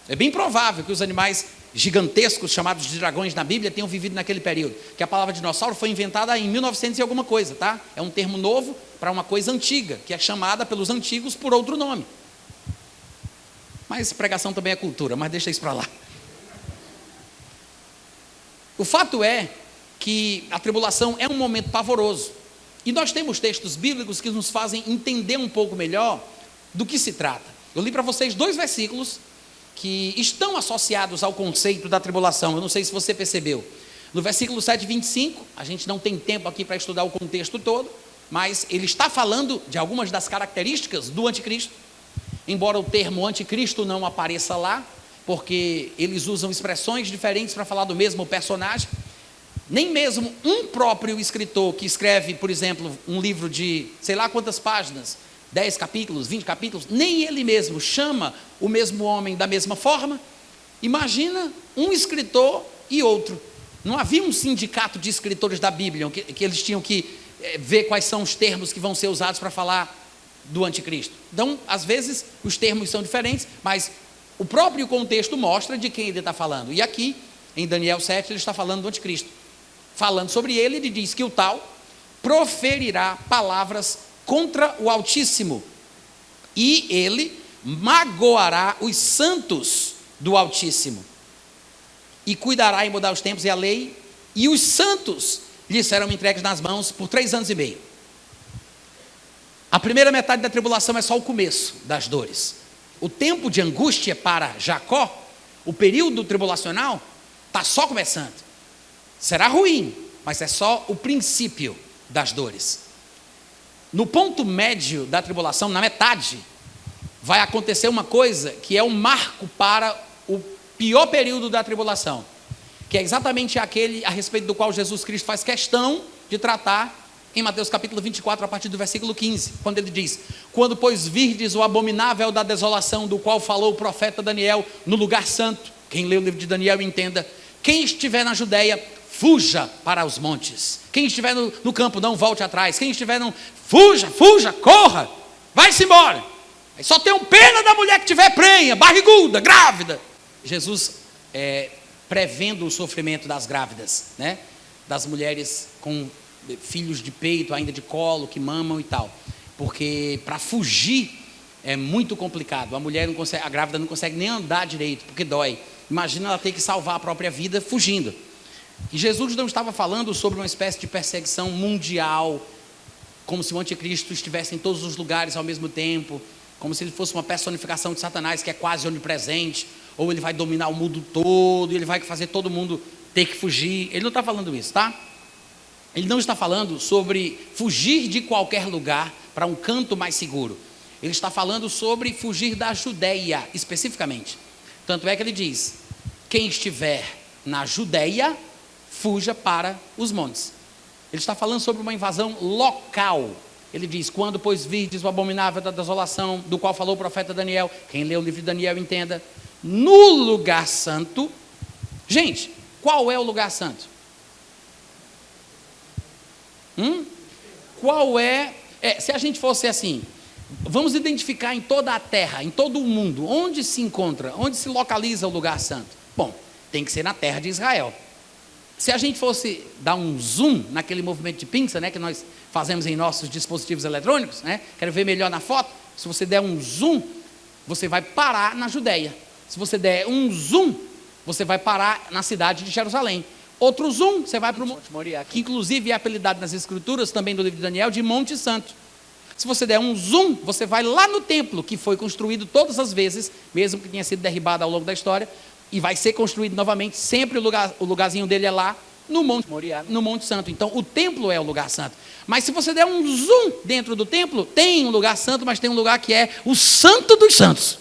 É bem provável que os animais gigantescos, chamados de dragões na Bíblia, tenham vivido naquele período. Que a palavra dinossauro foi inventada em 1900 e alguma coisa, tá? É um termo novo para uma coisa antiga, que é chamada pelos antigos por outro nome. Mas pregação também é cultura, mas deixa isso para lá. O fato é que a tribulação é um momento pavoroso. E nós temos textos bíblicos que nos fazem entender um pouco melhor do que se trata. Eu li para vocês 2 versículos que estão associados ao conceito da tribulação. Eu não sei se você percebeu. No versículo 7, 25, a gente não tem tempo aqui para estudar o contexto todo, mas ele está falando de algumas das características do anticristo. Embora o termo anticristo não apareça lá, porque eles usam expressões diferentes para falar do mesmo personagem, nem mesmo um próprio escritor que escreve, por exemplo, um livro de sei lá quantas páginas, 10 capítulos, 20 capítulos, nem ele mesmo chama o mesmo homem da mesma forma. Imagina um escritor e outro. Não havia um sindicato de escritores da Bíblia, que eles tinham que ver quais são os termos que vão ser usados para falar do anticristo. Então, às vezes, os termos são diferentes, mas o próprio contexto mostra de quem ele está falando. E aqui, em Daniel 7, ele está falando do anticristo. Falando sobre ele, ele diz que o tal proferirá palavras contra o Altíssimo, e ele magoará os santos do Altíssimo, e cuidará em mudar os tempos e a lei, e os santos lhe serão entregues nas mãos por 3 anos e meio. A primeira metade da tribulação é só o começo das dores. O tempo de angústia para Jacó, o período tribulacional, está só começando. Será ruim, mas é só o princípio das dores. No ponto médio da tribulação, na metade, vai acontecer uma coisa que é um marco para o pior período da tribulação, que é exatamente aquele a respeito do qual Jesus Cristo faz questão de tratar em Mateus capítulo 24, a partir do versículo 15, quando ele diz: quando, pois, virdes o abominável da desolação, do qual falou o profeta Daniel no lugar santo, quem lê o livro de Daniel entenda, quem estiver na Judeia, fuja para os montes, quem estiver no campo, não volte atrás, quem estiver fuja, corra, vai-se embora. Aí só tem pena da mulher que tiver prenha, barriguda, grávida. Jesus prevendo o sofrimento das grávidas, né? Das mulheres com filhos de peito, ainda de colo, que mamam e tal, porque para fugir é muito complicado. A mulher não consegue, a grávida não consegue nem andar direito, porque dói. Imagina ela ter que salvar a própria vida fugindo. E Jesus não estava falando sobre uma espécie de perseguição mundial, como se o anticristo estivesse em todos os lugares ao mesmo tempo, como se ele fosse uma personificação de Satanás que é quase onipresente, ou ele vai dominar o mundo todo, e ele vai fazer todo mundo ter que fugir. Ele não está falando isso, tá? Ele não está falando sobre fugir de qualquer lugar para um canto mais seguro. Ele está falando sobre fugir da Judeia, especificamente. Tanto é que ele diz: quem estiver na Judeia, fuja para os montes. Ele está falando sobre uma invasão local. Ele diz: quando, pois, virdes o abominável da desolação, do qual falou o profeta Daniel, quem lê o livro de Daniel entenda, no lugar santo. Gente, qual é o lugar santo? Qual é? Se a gente fosse assim, vamos identificar em toda a terra, em todo o mundo, onde se encontra, onde se localiza o lugar santo? Bom, tem que ser na terra de Israel. Se a gente fosse dar um zoom naquele movimento de pinça, né, que nós fazemos em nossos dispositivos eletrônicos, né, quero ver melhor na foto, se você der um zoom, você vai parar na Judeia. Se você der um zoom, você vai parar na cidade de Jerusalém. Outro zoom, você vai para o Monte Moriá, que inclusive é apelidado nas escrituras, também do livro de Daniel, de Monte Santo. Se você der um zoom, você vai lá no templo, que foi construído todas as vezes, mesmo que tenha sido derribado ao longo da história, e vai ser construído novamente, sempre o lugarzinho dele é lá, no Monte Moriá, no Monte Santo. Então, o templo é o lugar santo. Mas se você der um zoom dentro do templo, tem um lugar santo, mas tem um lugar que é o Santo dos Santos.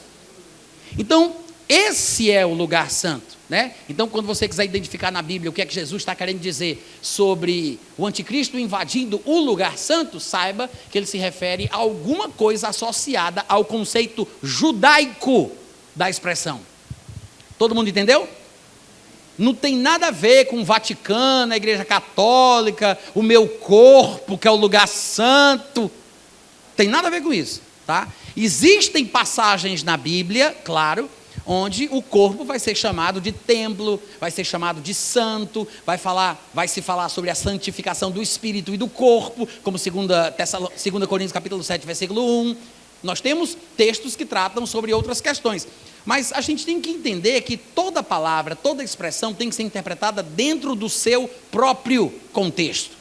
Então, esse é o lugar santo, né? Então, quando você quiser identificar na Bíblia o que é que Jesus está querendo dizer sobre o anticristo invadindo o lugar santo, saiba que ele se refere a alguma coisa associada ao conceito judaico da expressão. Todo mundo entendeu? Não tem nada a ver com o Vaticano, a Igreja Católica, o meu corpo, que é o lugar santo. Tem nada a ver com isso, tá? Existem passagens na Bíblia, claro, onde o corpo vai ser chamado de templo, vai ser chamado de santo, vai se falar sobre a santificação do espírito e do corpo, como 2 Coríntios capítulo 7, versículo 1. Nós temos textos que tratam sobre outras questões, mas a gente tem que entender que toda palavra, toda expressão tem que ser interpretada dentro do seu próprio contexto.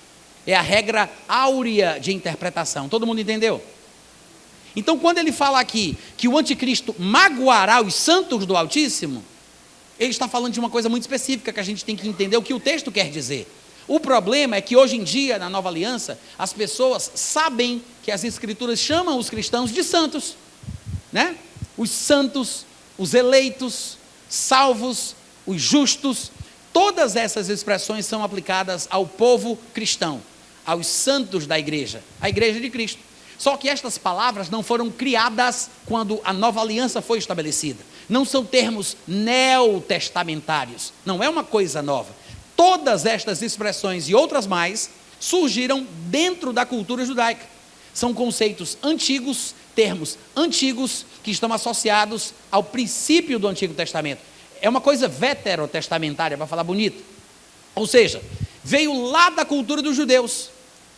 É a regra áurea de interpretação. Todo mundo entendeu? Então, quando ele fala aqui que o anticristo magoará os santos do Altíssimo, ele está falando de uma coisa muito específica que a gente tem que entender o que o texto quer dizer. O problema é que hoje em dia, na Nova Aliança, as pessoas sabem que as Escrituras chamam os cristãos de santos, né? Os santos, os eleitos, salvos, os justos, todas essas expressões são aplicadas ao povo cristão, aos santos da igreja, a igreja de Cristo. Só que estas palavras não foram criadas quando a nova aliança foi estabelecida. Não são termos neotestamentários. Não é uma coisa nova. Todas estas expressões e outras mais surgiram dentro da cultura judaica. São conceitos antigos, termos antigos que estão associados ao princípio do Antigo Testamento. É uma coisa veterotestamentária, para falar bonito. Ou seja, veio lá da cultura dos judeus,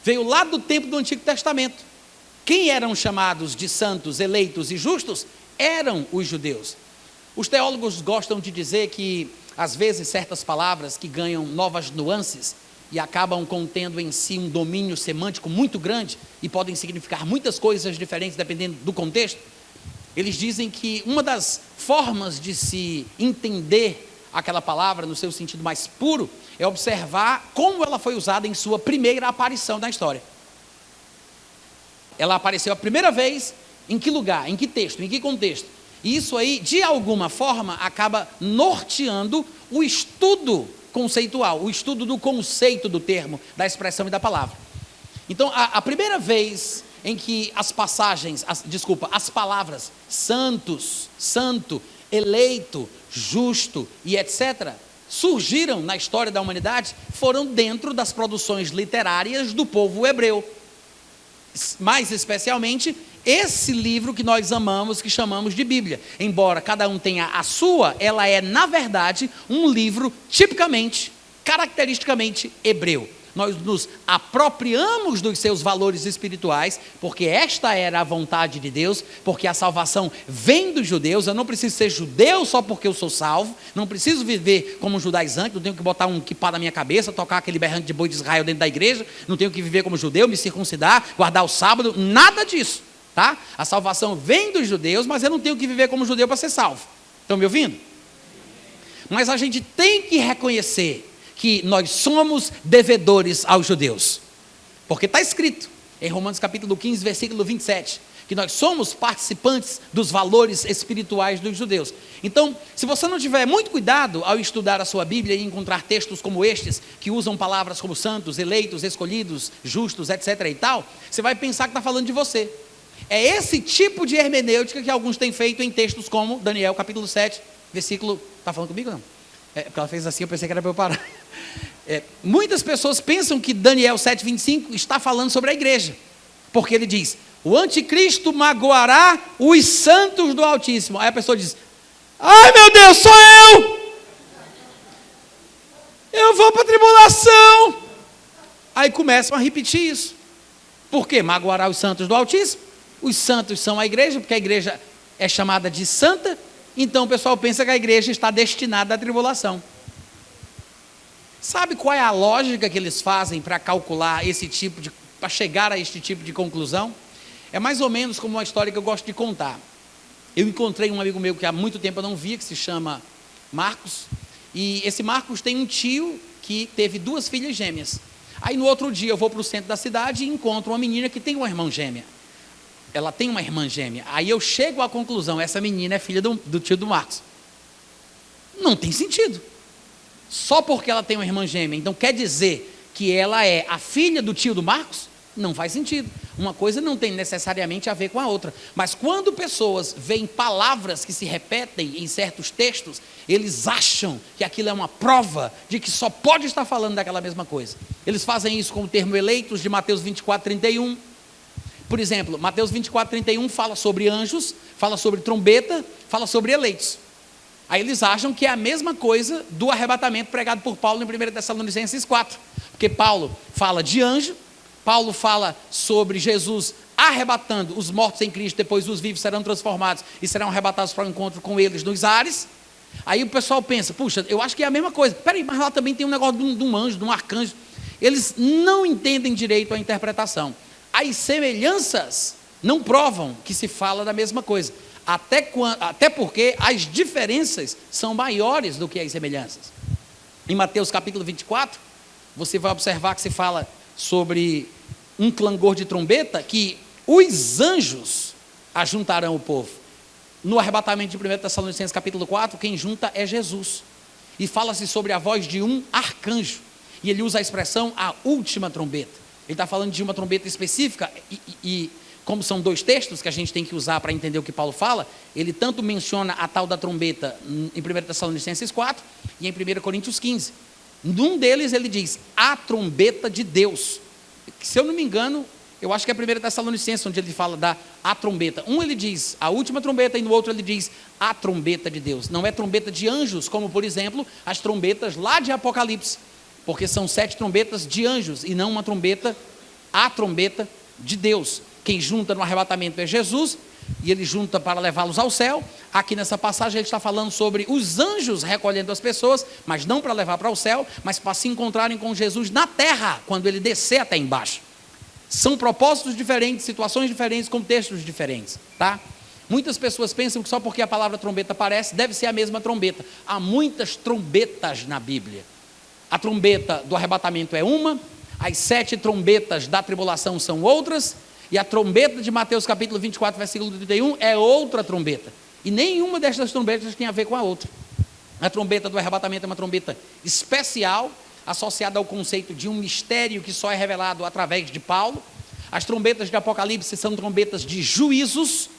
veio lá do tempo do Antigo Testamento. Quem eram chamados de santos, eleitos e justos eram os judeus. Os teólogos gostam de dizer que, às vezes, certas palavras que ganham novas nuances e acabam contendo em si um domínio semântico muito grande e podem significar muitas coisas diferentes dependendo do contexto. Eles dizem que uma das formas de se entender aquela palavra no seu sentido mais puro é observar como ela foi usada em sua primeira aparição na história. Ela apareceu a primeira vez em que lugar, em que texto, em que contexto. E isso aí, de alguma forma, acaba norteando o estudo conceitual, o estudo do conceito do termo, da expressão e da palavra. Então, a primeira vez em que as palavras santos, santo, eleito, justo e etc., surgiram na história da humanidade, foram dentro das produções literárias do povo hebreu. Mais especialmente, esse livro que nós amamos, que chamamos de Bíblia. Embora cada um tenha a sua, ela é, na verdade, um livro tipicamente, caracteristicamente hebreu. Nós nos apropriamos dos seus valores espirituais, porque esta era a vontade de Deus, porque a salvação vem dos judeus. Eu não preciso ser judeu só porque eu sou salvo, não preciso viver como um judaizante, não tenho que botar um quipá na minha cabeça, tocar aquele berrante de boi de Israel dentro da igreja, não tenho que viver como judeu, me circuncidar, guardar o sábado, nada disso, tá? A salvação vem dos judeus, mas eu não tenho que viver como judeu para ser salvo. Estão me ouvindo? Mas a gente tem que reconhecer que nós somos devedores aos judeus, porque está escrito em Romanos capítulo 15, versículo 27, que nós somos participantes dos valores espirituais dos judeus. Então, se você não tiver muito cuidado ao estudar a sua Bíblia e encontrar textos como estes, que usam palavras como santos, eleitos, escolhidos, justos, etc. e tal, você vai pensar que está falando de você. É esse tipo de hermenêutica que alguns têm feito em textos como Daniel capítulo 7, versículo... Está falando comigo ou não? Porque ela fez assim, eu pensei que era para eu parar. Muitas pessoas pensam que Daniel 7,25 está falando sobre a igreja, porque ele diz: o anticristo magoará os santos do Altíssimo. Aí a pessoa diz: ai meu Deus, sou eu vou para a tribulação. Aí começam a repetir isso. Por quê? Magoará os santos do Altíssimo. Os santos são a igreja, porque a igreja é chamada de santa. Então o pessoal pensa que a igreja está destinada à tribulação. Sabe qual é a lógica que eles fazem para calcular para chegar a este tipo de conclusão? É mais ou menos como uma história que eu gosto de contar. Eu encontrei um amigo meu que há muito tempo eu não via, que se chama Marcos, e esse Marcos tem um tio que teve 2 filhas gêmeas. Aí no outro dia eu vou para o centro da cidade e encontro uma menina que tem uma irmã gêmea. Ela tem uma irmã gêmea. Aí eu chego à conclusão: essa menina é filha do tio do Marcos. Não tem sentido. Só porque ela tem uma irmã gêmea, então quer dizer que ela é a filha do tio do Marcos? Não faz sentido. Uma coisa não tem necessariamente a ver com a outra. Mas quando pessoas veem palavras que se repetem em certos textos, eles acham que aquilo é uma prova de que só pode estar falando daquela mesma coisa. Eles fazem isso com o termo eleitos de Mateus 24, 31. Por exemplo, Mateus 24, 31 fala sobre anjos, fala sobre trombeta, fala sobre eleitos. Aí eles acham que é a mesma coisa do arrebatamento pregado por Paulo em 1 Tessalonicenses 4. Porque Paulo fala de anjo, Paulo fala sobre Jesus arrebatando os mortos em Cristo, depois os vivos serão transformados e serão arrebatados para o encontro com eles nos ares. Aí o pessoal pensa: puxa, eu acho que é a mesma coisa. Peraí, mas lá também tem um negócio de um anjo, de um arcanjo. Eles não entendem direito a interpretação. As semelhanças não provam que se fala da mesma coisa, até porque as diferenças são maiores do que as semelhanças. Em Mateus capítulo 24, você vai observar que se fala sobre um clangor de trombeta, que os anjos ajuntarão o povo. No arrebatamento de 1 Tessalonicenses capítulo 4, quem junta é Jesus. E fala-se sobre a voz de um arcanjo, e ele usa a expressão a última trombeta. Ele está falando de uma trombeta específica, e como são dois textos que a gente tem que usar para entender o que Paulo fala, ele tanto menciona a tal da trombeta em 1 Tessalonicenses 4 e em 1 Coríntios 15. Num deles ele diz, a trombeta de Deus. Se eu não me engano, eu acho que é 1 Tessalonicenses onde ele fala da a trombeta. Um ele diz a última trombeta e no outro ele diz a trombeta de Deus. Não é trombeta de anjos, como por exemplo as trombetas lá de Apocalipse, porque são 7 trombetas de anjos e não uma trombeta, a trombeta de Deus. Quem junta no arrebatamento é Jesus, e ele junta para levá-los ao céu. Aqui nessa passagem ele está falando sobre os anjos recolhendo as pessoas, mas não para levar para o céu, mas para se encontrarem com Jesus na terra, quando ele descer até embaixo. São propósitos diferentes, situações diferentes, contextos diferentes, tá? Muitas pessoas pensam que só porque a palavra trombeta aparece, deve ser a mesma trombeta. Há muitas trombetas na Bíblia. A trombeta do arrebatamento é uma, as 7 trombetas da tribulação são outras, e a trombeta de Mateus capítulo 24, versículo 31, é outra trombeta. E nenhuma destas trombetas tem a ver com a outra. A trombeta do arrebatamento é uma trombeta especial, associada ao conceito de um mistério que só é revelado através de Paulo. As trombetas de Apocalipse são trombetas de juízos,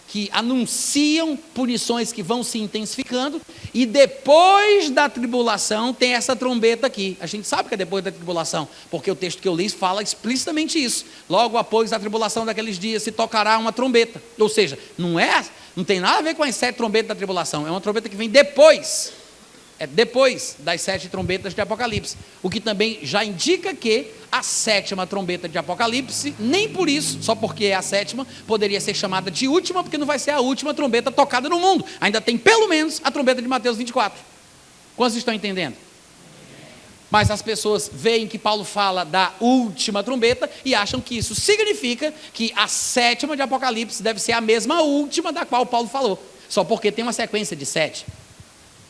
que anunciam punições que vão se intensificando, e depois da tribulação tem essa trombeta aqui. A gente sabe que é depois da tribulação, porque o texto que eu li fala explicitamente isso. Logo após a tribulação daqueles dias se tocará uma trombeta. Ou seja, não tem nada a ver com as 7 trombetas da tribulação, é uma trombeta que vem depois. É depois das 7 trombetas de Apocalipse, o que também já indica que a 7ª trombeta de Apocalipse, nem por isso, só porque é a 7ª, poderia ser chamada de última, porque não vai ser a última trombeta tocada no mundo, ainda tem pelo menos a trombeta de Mateus 24, quantos estão entendendo? Mas as pessoas veem que Paulo fala da última trombeta e acham que isso significa que a 7ª de Apocalipse deve ser a mesma última da qual Paulo falou, só porque tem uma sequência de 7,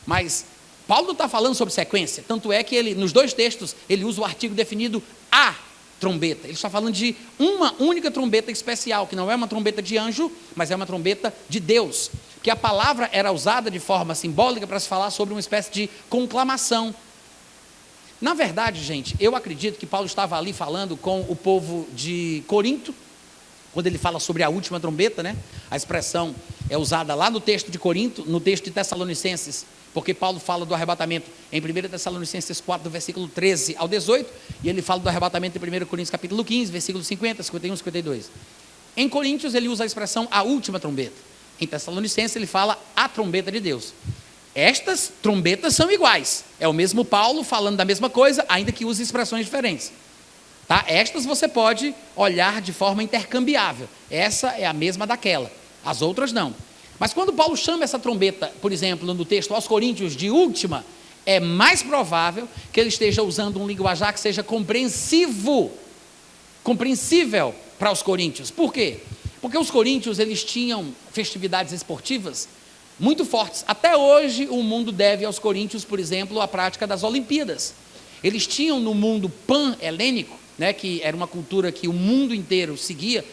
mas Paulo não está falando sobre sequência, tanto é que ele, nos 2 textos, ele usa o artigo definido a trombeta. Ele está falando de uma única trombeta especial, que não é uma trombeta de anjo, mas é uma trombeta de Deus. Que a palavra era usada de forma simbólica para se falar sobre uma espécie de conclamação. Na verdade, gente, eu acredito que Paulo estava ali falando com o povo de Corinto, quando ele fala sobre a última trombeta, né? A expressão é usada lá no texto de Corinto, no texto de Tessalonicenses, porque Paulo fala do arrebatamento em 1 Tessalonicenses 4, do versículo 13 ao 18, e ele fala do arrebatamento em 1 Coríntios capítulo 15, versículos 50, 51, 52. Em Coríntios ele usa a expressão a última trombeta. Em Tessalonicenses ele fala a trombeta de Deus. Estas trombetas são iguais. É o mesmo Paulo falando da mesma coisa, ainda que use expressões diferentes. Tá? Estas você pode olhar de forma intercambiável. Essa é a mesma daquela, as outras não. Mas quando Paulo chama essa trombeta, por exemplo, no texto aos Coríntios de última, é mais provável que ele esteja usando um linguajar que seja compreensível para os coríntios. Por quê? Porque os coríntios eles tinham festividades esportivas muito fortes. Até hoje o mundo deve aos coríntios, por exemplo, a prática das Olimpíadas. Eles tinham no mundo pan-helênico, né, que era uma cultura que o mundo inteiro seguia,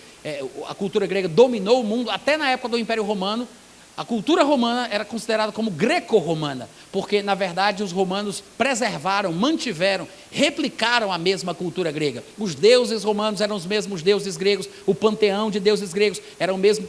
a cultura grega dominou o mundo, até na época do Império Romano, a cultura romana era considerada como greco-romana, porque na verdade os romanos preservaram, mantiveram, replicaram a mesma cultura grega. Os deuses romanos eram os mesmos deuses gregos, o panteão de deuses gregos era o mesmo,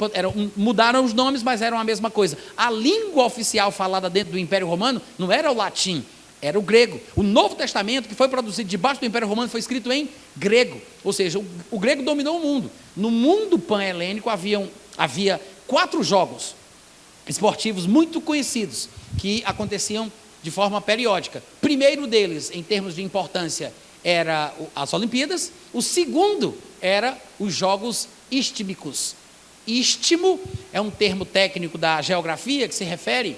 mudaram os nomes, mas eram a mesma coisa. A língua oficial falada dentro do Império Romano não era o latim, era o grego. O Novo Testamento, que foi produzido debaixo do Império Romano, foi escrito em grego. Ou seja, o grego dominou o mundo. No mundo pan-helênico havia 4 jogos esportivos muito conhecidos, que aconteciam de forma periódica. O primeiro deles, em termos de importância, era as Olimpíadas. O segundo era os Jogos Istmicos. Istmo é um termo técnico da geografia que se refere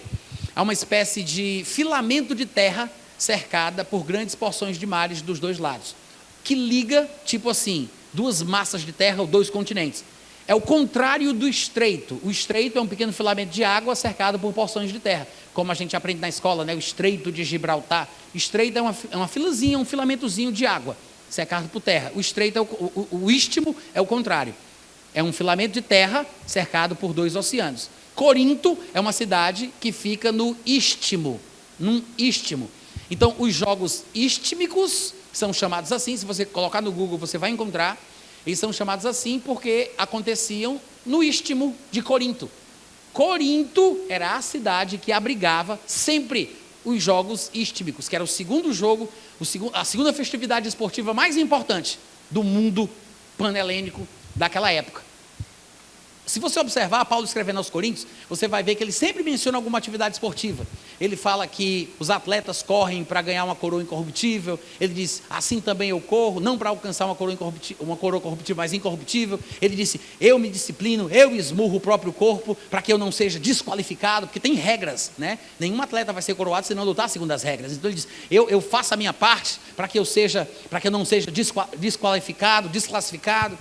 a uma espécie de filamento de terra cercada por grandes porções de mares dos 2 lados, que liga, tipo assim, 2 massas de terra ou 2 continentes. É o contrário do estreito. O estreito é um pequeno filamento de água cercado por porções de terra, como a gente aprende na escola, né? O estreito de Gibraltar. Estreito é uma filazinha, um filamentozinho de água cercado por terra. O estreito o istmo é o contrário. É um filamento de terra cercado por 2 oceanos. Corinto é uma cidade que fica no istmo, num istmo. Então, os jogos istmicos são chamados assim. Se você colocar no Google, você vai encontrar. Eles são chamados assim porque aconteciam no Istmo de Corinto. Corinto era a cidade que abrigava sempre os jogos istmicos, que era o segundo jogo, a segunda festividade esportiva mais importante do mundo panelênico daquela época. Se você observar Paulo escrevendo aos Coríntios, você vai ver que ele sempre menciona alguma atividade esportiva. Ele fala que os atletas correm para ganhar uma coroa incorruptível. Ele diz, assim também eu corro, não para alcançar uma coroa corruptível, mas incorruptível. Ele disse, eu me disciplino, eu esmurro o próprio corpo para que eu não seja desqualificado, porque tem regras, né? Nenhum atleta vai ser coroado se não lutar segundo as regras. Então ele diz, eu faço a minha parte para que eu não seja desqualificado, desclassificado.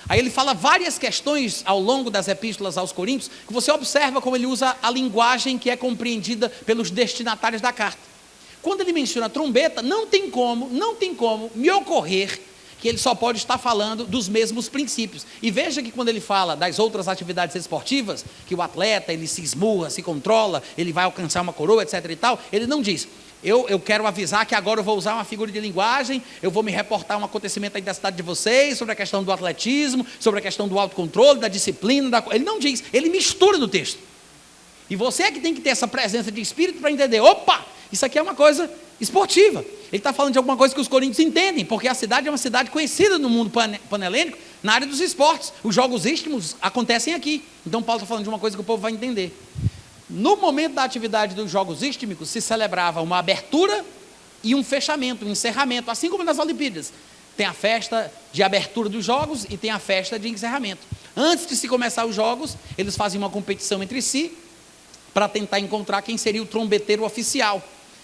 Aí ele fala várias questões ao longo das epístolas aos Coríntios, que você observa como ele usa a linguagem que é compreendida pelos destinatários da carta. Quando ele menciona a trombeta, não tem como me ocorrer que ele só pode estar falando dos mesmos princípios. E veja que quando ele fala das outras atividades esportivas, que o atleta, ele se esmurra, se controla, ele vai alcançar uma coroa, etc. e tal, ele não diz, eu quero avisar que agora eu vou usar uma figura de linguagem, eu vou me reportar um acontecimento aí da cidade de vocês, sobre a questão do atletismo, sobre a questão do autocontrole, da disciplina, ele não diz, ele mistura no texto. E você é que tem que ter essa presença de espírito para entender, opa, isso aqui é uma coisa esportiva. Ele está falando de alguma coisa que os coríntios entendem, porque a cidade é uma cidade conhecida no mundo panelênico, na área dos esportes. Os jogos istmos acontecem aqui. Então Paulo está falando de uma coisa que o povo vai entender. No momento da atividade dos jogos istmicos, se celebrava uma abertura e um fechamento, um encerramento, assim como nas Olimpíadas. Tem a festa de abertura dos jogos e tem a festa de encerramento. Antes de se começar os jogos, eles fazem uma competição entre si para tentar encontrar quem seria o trombeteiro oficial.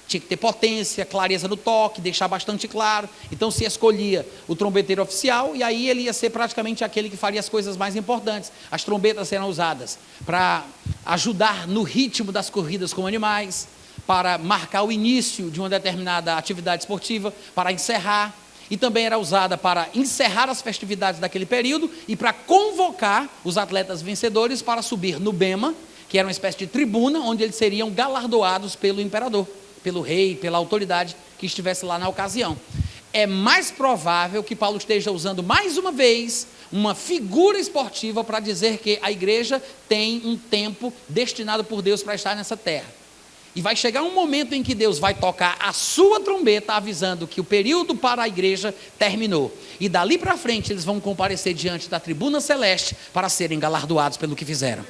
Tinha que ter potência, clareza no toque, deixar bastante claro. Então se escolhia o trombeteiro oficial e aí ele ia ser praticamente aquele que faria as coisas mais importantes. As trombetas eram usadas para ajudar no ritmo das corridas com animais, para marcar o início de uma determinada atividade esportiva, para encerrar. E também era usada para encerrar as festividades daquele período e para convocar os atletas vencedores para subir no bema, que era uma espécie de tribuna, onde eles seriam galardoados pelo imperador, pelo rei, pela autoridade que estivesse lá na ocasião. É mais provável que Paulo esteja usando mais uma vez uma figura esportiva para dizer que a igreja tem um tempo destinado por Deus para estar nessa terra. E vai chegar um momento em que Deus vai tocar a sua trombeta, avisando que o período para a igreja terminou. E dali para frente eles vão comparecer diante da tribuna celeste para serem galardoados pelo que fizeram.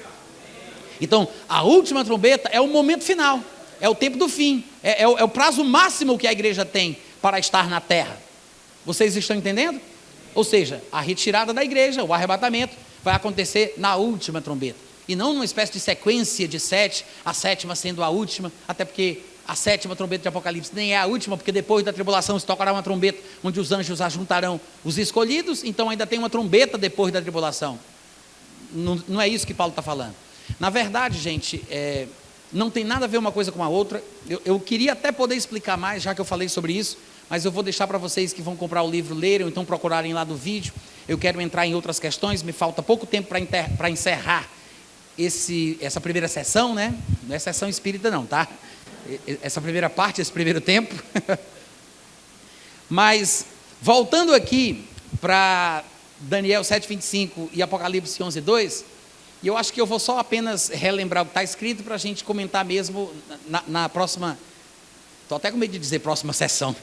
Então, a última trombeta é o momento final. É o tempo do fim, é o prazo máximo que a igreja tem para estar na terra. Vocês estão entendendo? Ou seja, a retirada da igreja, o arrebatamento, vai acontecer na última trombeta. E não numa espécie de sequência de 7, a sétima sendo a última, até porque a sétima trombeta de Apocalipse nem é a última, porque depois da tribulação se tocará uma trombeta, onde os anjos ajuntarão os escolhidos, então ainda tem uma trombeta depois da tribulação. Não é isso que Paulo está falando. Na verdade, gente, não tem nada a ver uma coisa com a outra. Eu queria até poder explicar mais, já que eu falei sobre isso, mas eu vou deixar para vocês que vão comprar o livro lerem, ou então procurarem lá do vídeo. Eu quero entrar em outras questões, me falta pouco tempo para encerrar essa primeira sessão, né? Não é sessão espírita não, tá? Essa primeira parte, esse primeiro tempo. Mas, voltando aqui para Daniel 7:25 e Apocalipse 11:2, e eu acho que eu vou só apenas relembrar o que está escrito para a gente comentar mesmo na próxima, estou até com medo de dizer próxima sessão.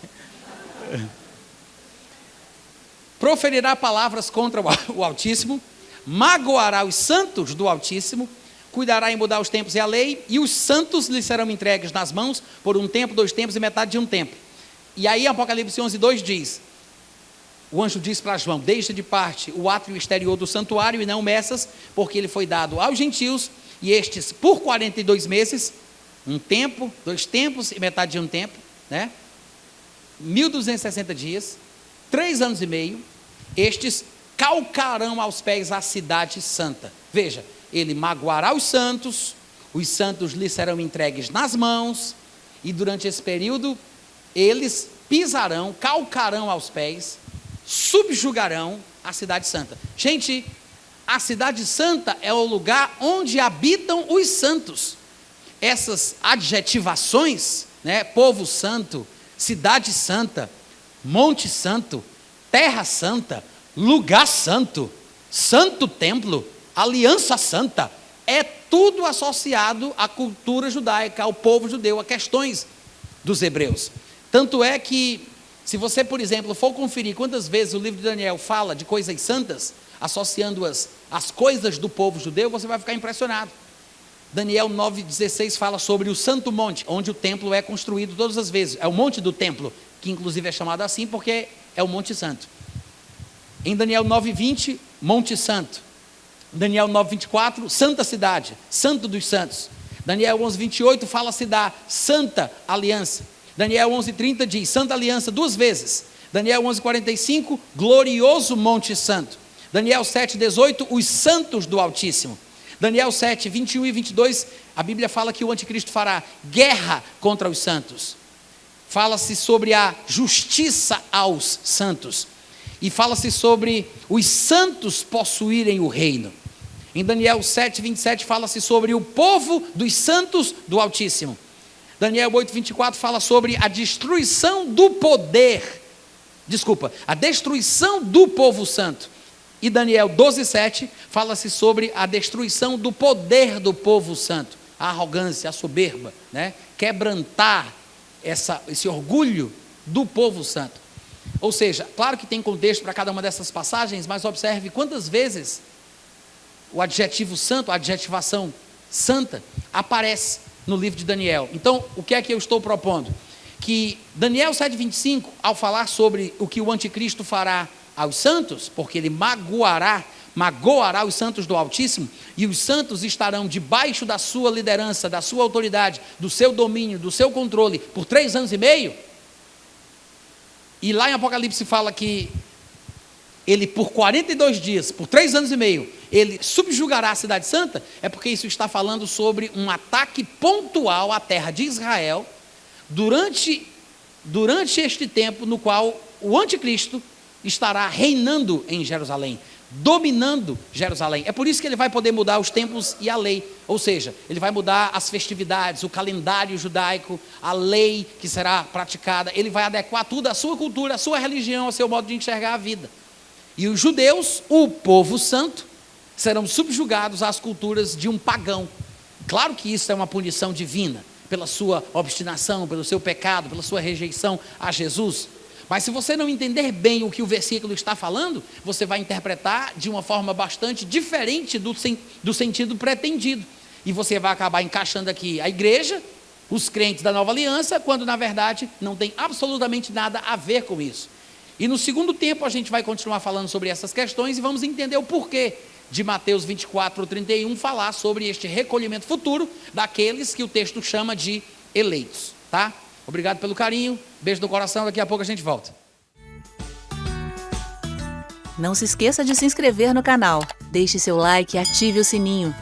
Proferirá palavras contra o Altíssimo, magoará os santos do Altíssimo, cuidará em mudar os tempos e a lei, e os santos lhe serão entregues nas mãos por um tempo, 2 tempos e metade de um tempo. E aí Apocalipse 11:2 diz, o anjo diz para João, deixa de parte o átrio exterior do santuário e não meças, porque ele foi dado aos gentios, e estes por 42 meses, 1 tempo, 2 tempos e metade de um tempo, né? 1260 dias, 3 anos e meio, estes calcarão aos pés a cidade santa. Veja, ele magoará os santos lhe serão entregues nas mãos, e durante esse período, eles pisarão, calcarão aos pés, subjugarão a cidade santa. Gente, a cidade santa é o lugar onde habitam os santos. Essas adjetivações, né, povo santo, cidade santa, monte santo, terra santa, lugar santo, santo templo, aliança santa, é tudo associado à cultura judaica, ao povo judeu, a questões dos hebreus. Tanto é que, se você, por exemplo, for conferir quantas vezes o livro de Daniel fala de coisas santas, associando-as às coisas do povo judeu, você vai ficar impressionado. Daniel 9,16 fala sobre o Santo Monte, onde o templo é construído todas as vezes. É o Monte do Templo, que inclusive é chamado assim porque é o Monte Santo. Em Daniel 9,20, Monte Santo. Daniel 9,24, Santa Cidade, Santo dos Santos. Daniel 11,28 fala-se da Santa Aliança. Daniel 11,30 diz Santa Aliança 2 vezes. Daniel 11,45, glorioso Monte Santo. Daniel 7,18, os santos do Altíssimo. Daniel 7, 21 e 22, a Bíblia fala que o anticristo fará guerra contra os santos. Fala-se sobre a justiça aos santos. E fala-se sobre os santos possuírem o reino. Em Daniel 7, 27, fala-se sobre o povo dos santos do Altíssimo. Daniel 8, 24 fala sobre a destruição do poder. A destruição do povo santo. E Daniel 12, 7 fala-se sobre a destruição do poder do povo santo. A arrogância, a soberba, né? Quebrantar esse orgulho do povo santo. Ou seja, claro que tem contexto para cada uma dessas passagens, mas observe quantas vezes o adjetivo santo, a adjetivação santa, aparece no livro de Daniel. Então, o que é que eu estou propondo? Que Daniel 7,25, ao falar sobre o que o anticristo fará aos santos, porque ele magoará os santos do Altíssimo, e os santos estarão debaixo da sua liderança, da sua autoridade, do seu domínio, do seu controle, por 3 anos e meio. E lá em Apocalipse fala que ele por 42 dias, por 3 anos e meio, ele subjugará a cidade santa, é porque isso está falando sobre um ataque pontual à terra de Israel, durante este tempo no qual o anticristo estará reinando em Jerusalém, dominando Jerusalém. É por isso que ele vai poder mudar os tempos e a lei, ou seja, ele vai mudar as festividades, o calendário judaico, a lei que será praticada, ele vai adequar tudo à sua cultura, à sua religião, ao seu modo de enxergar a vida. E os judeus, o povo santo, serão subjugados às culturas de um pagão. Claro que isso é uma punição divina, pela sua obstinação, pelo seu pecado, pela sua rejeição a Jesus. Mas se você não entender bem o que o versículo está falando, você vai interpretar de uma forma bastante diferente do sentido pretendido. E você vai acabar encaixando aqui a igreja, os crentes da nova aliança, quando na verdade não tem absolutamente nada a ver com isso. E no segundo tempo a gente vai continuar falando sobre essas questões e vamos entender o porquê de Mateus 24, 31 falar sobre este recolhimento futuro daqueles que o texto chama de eleitos, tá? Obrigado pelo carinho, beijo no coração, daqui a pouco a gente volta. Não se esqueça de se inscrever no canal, deixe seu like e ative o sininho.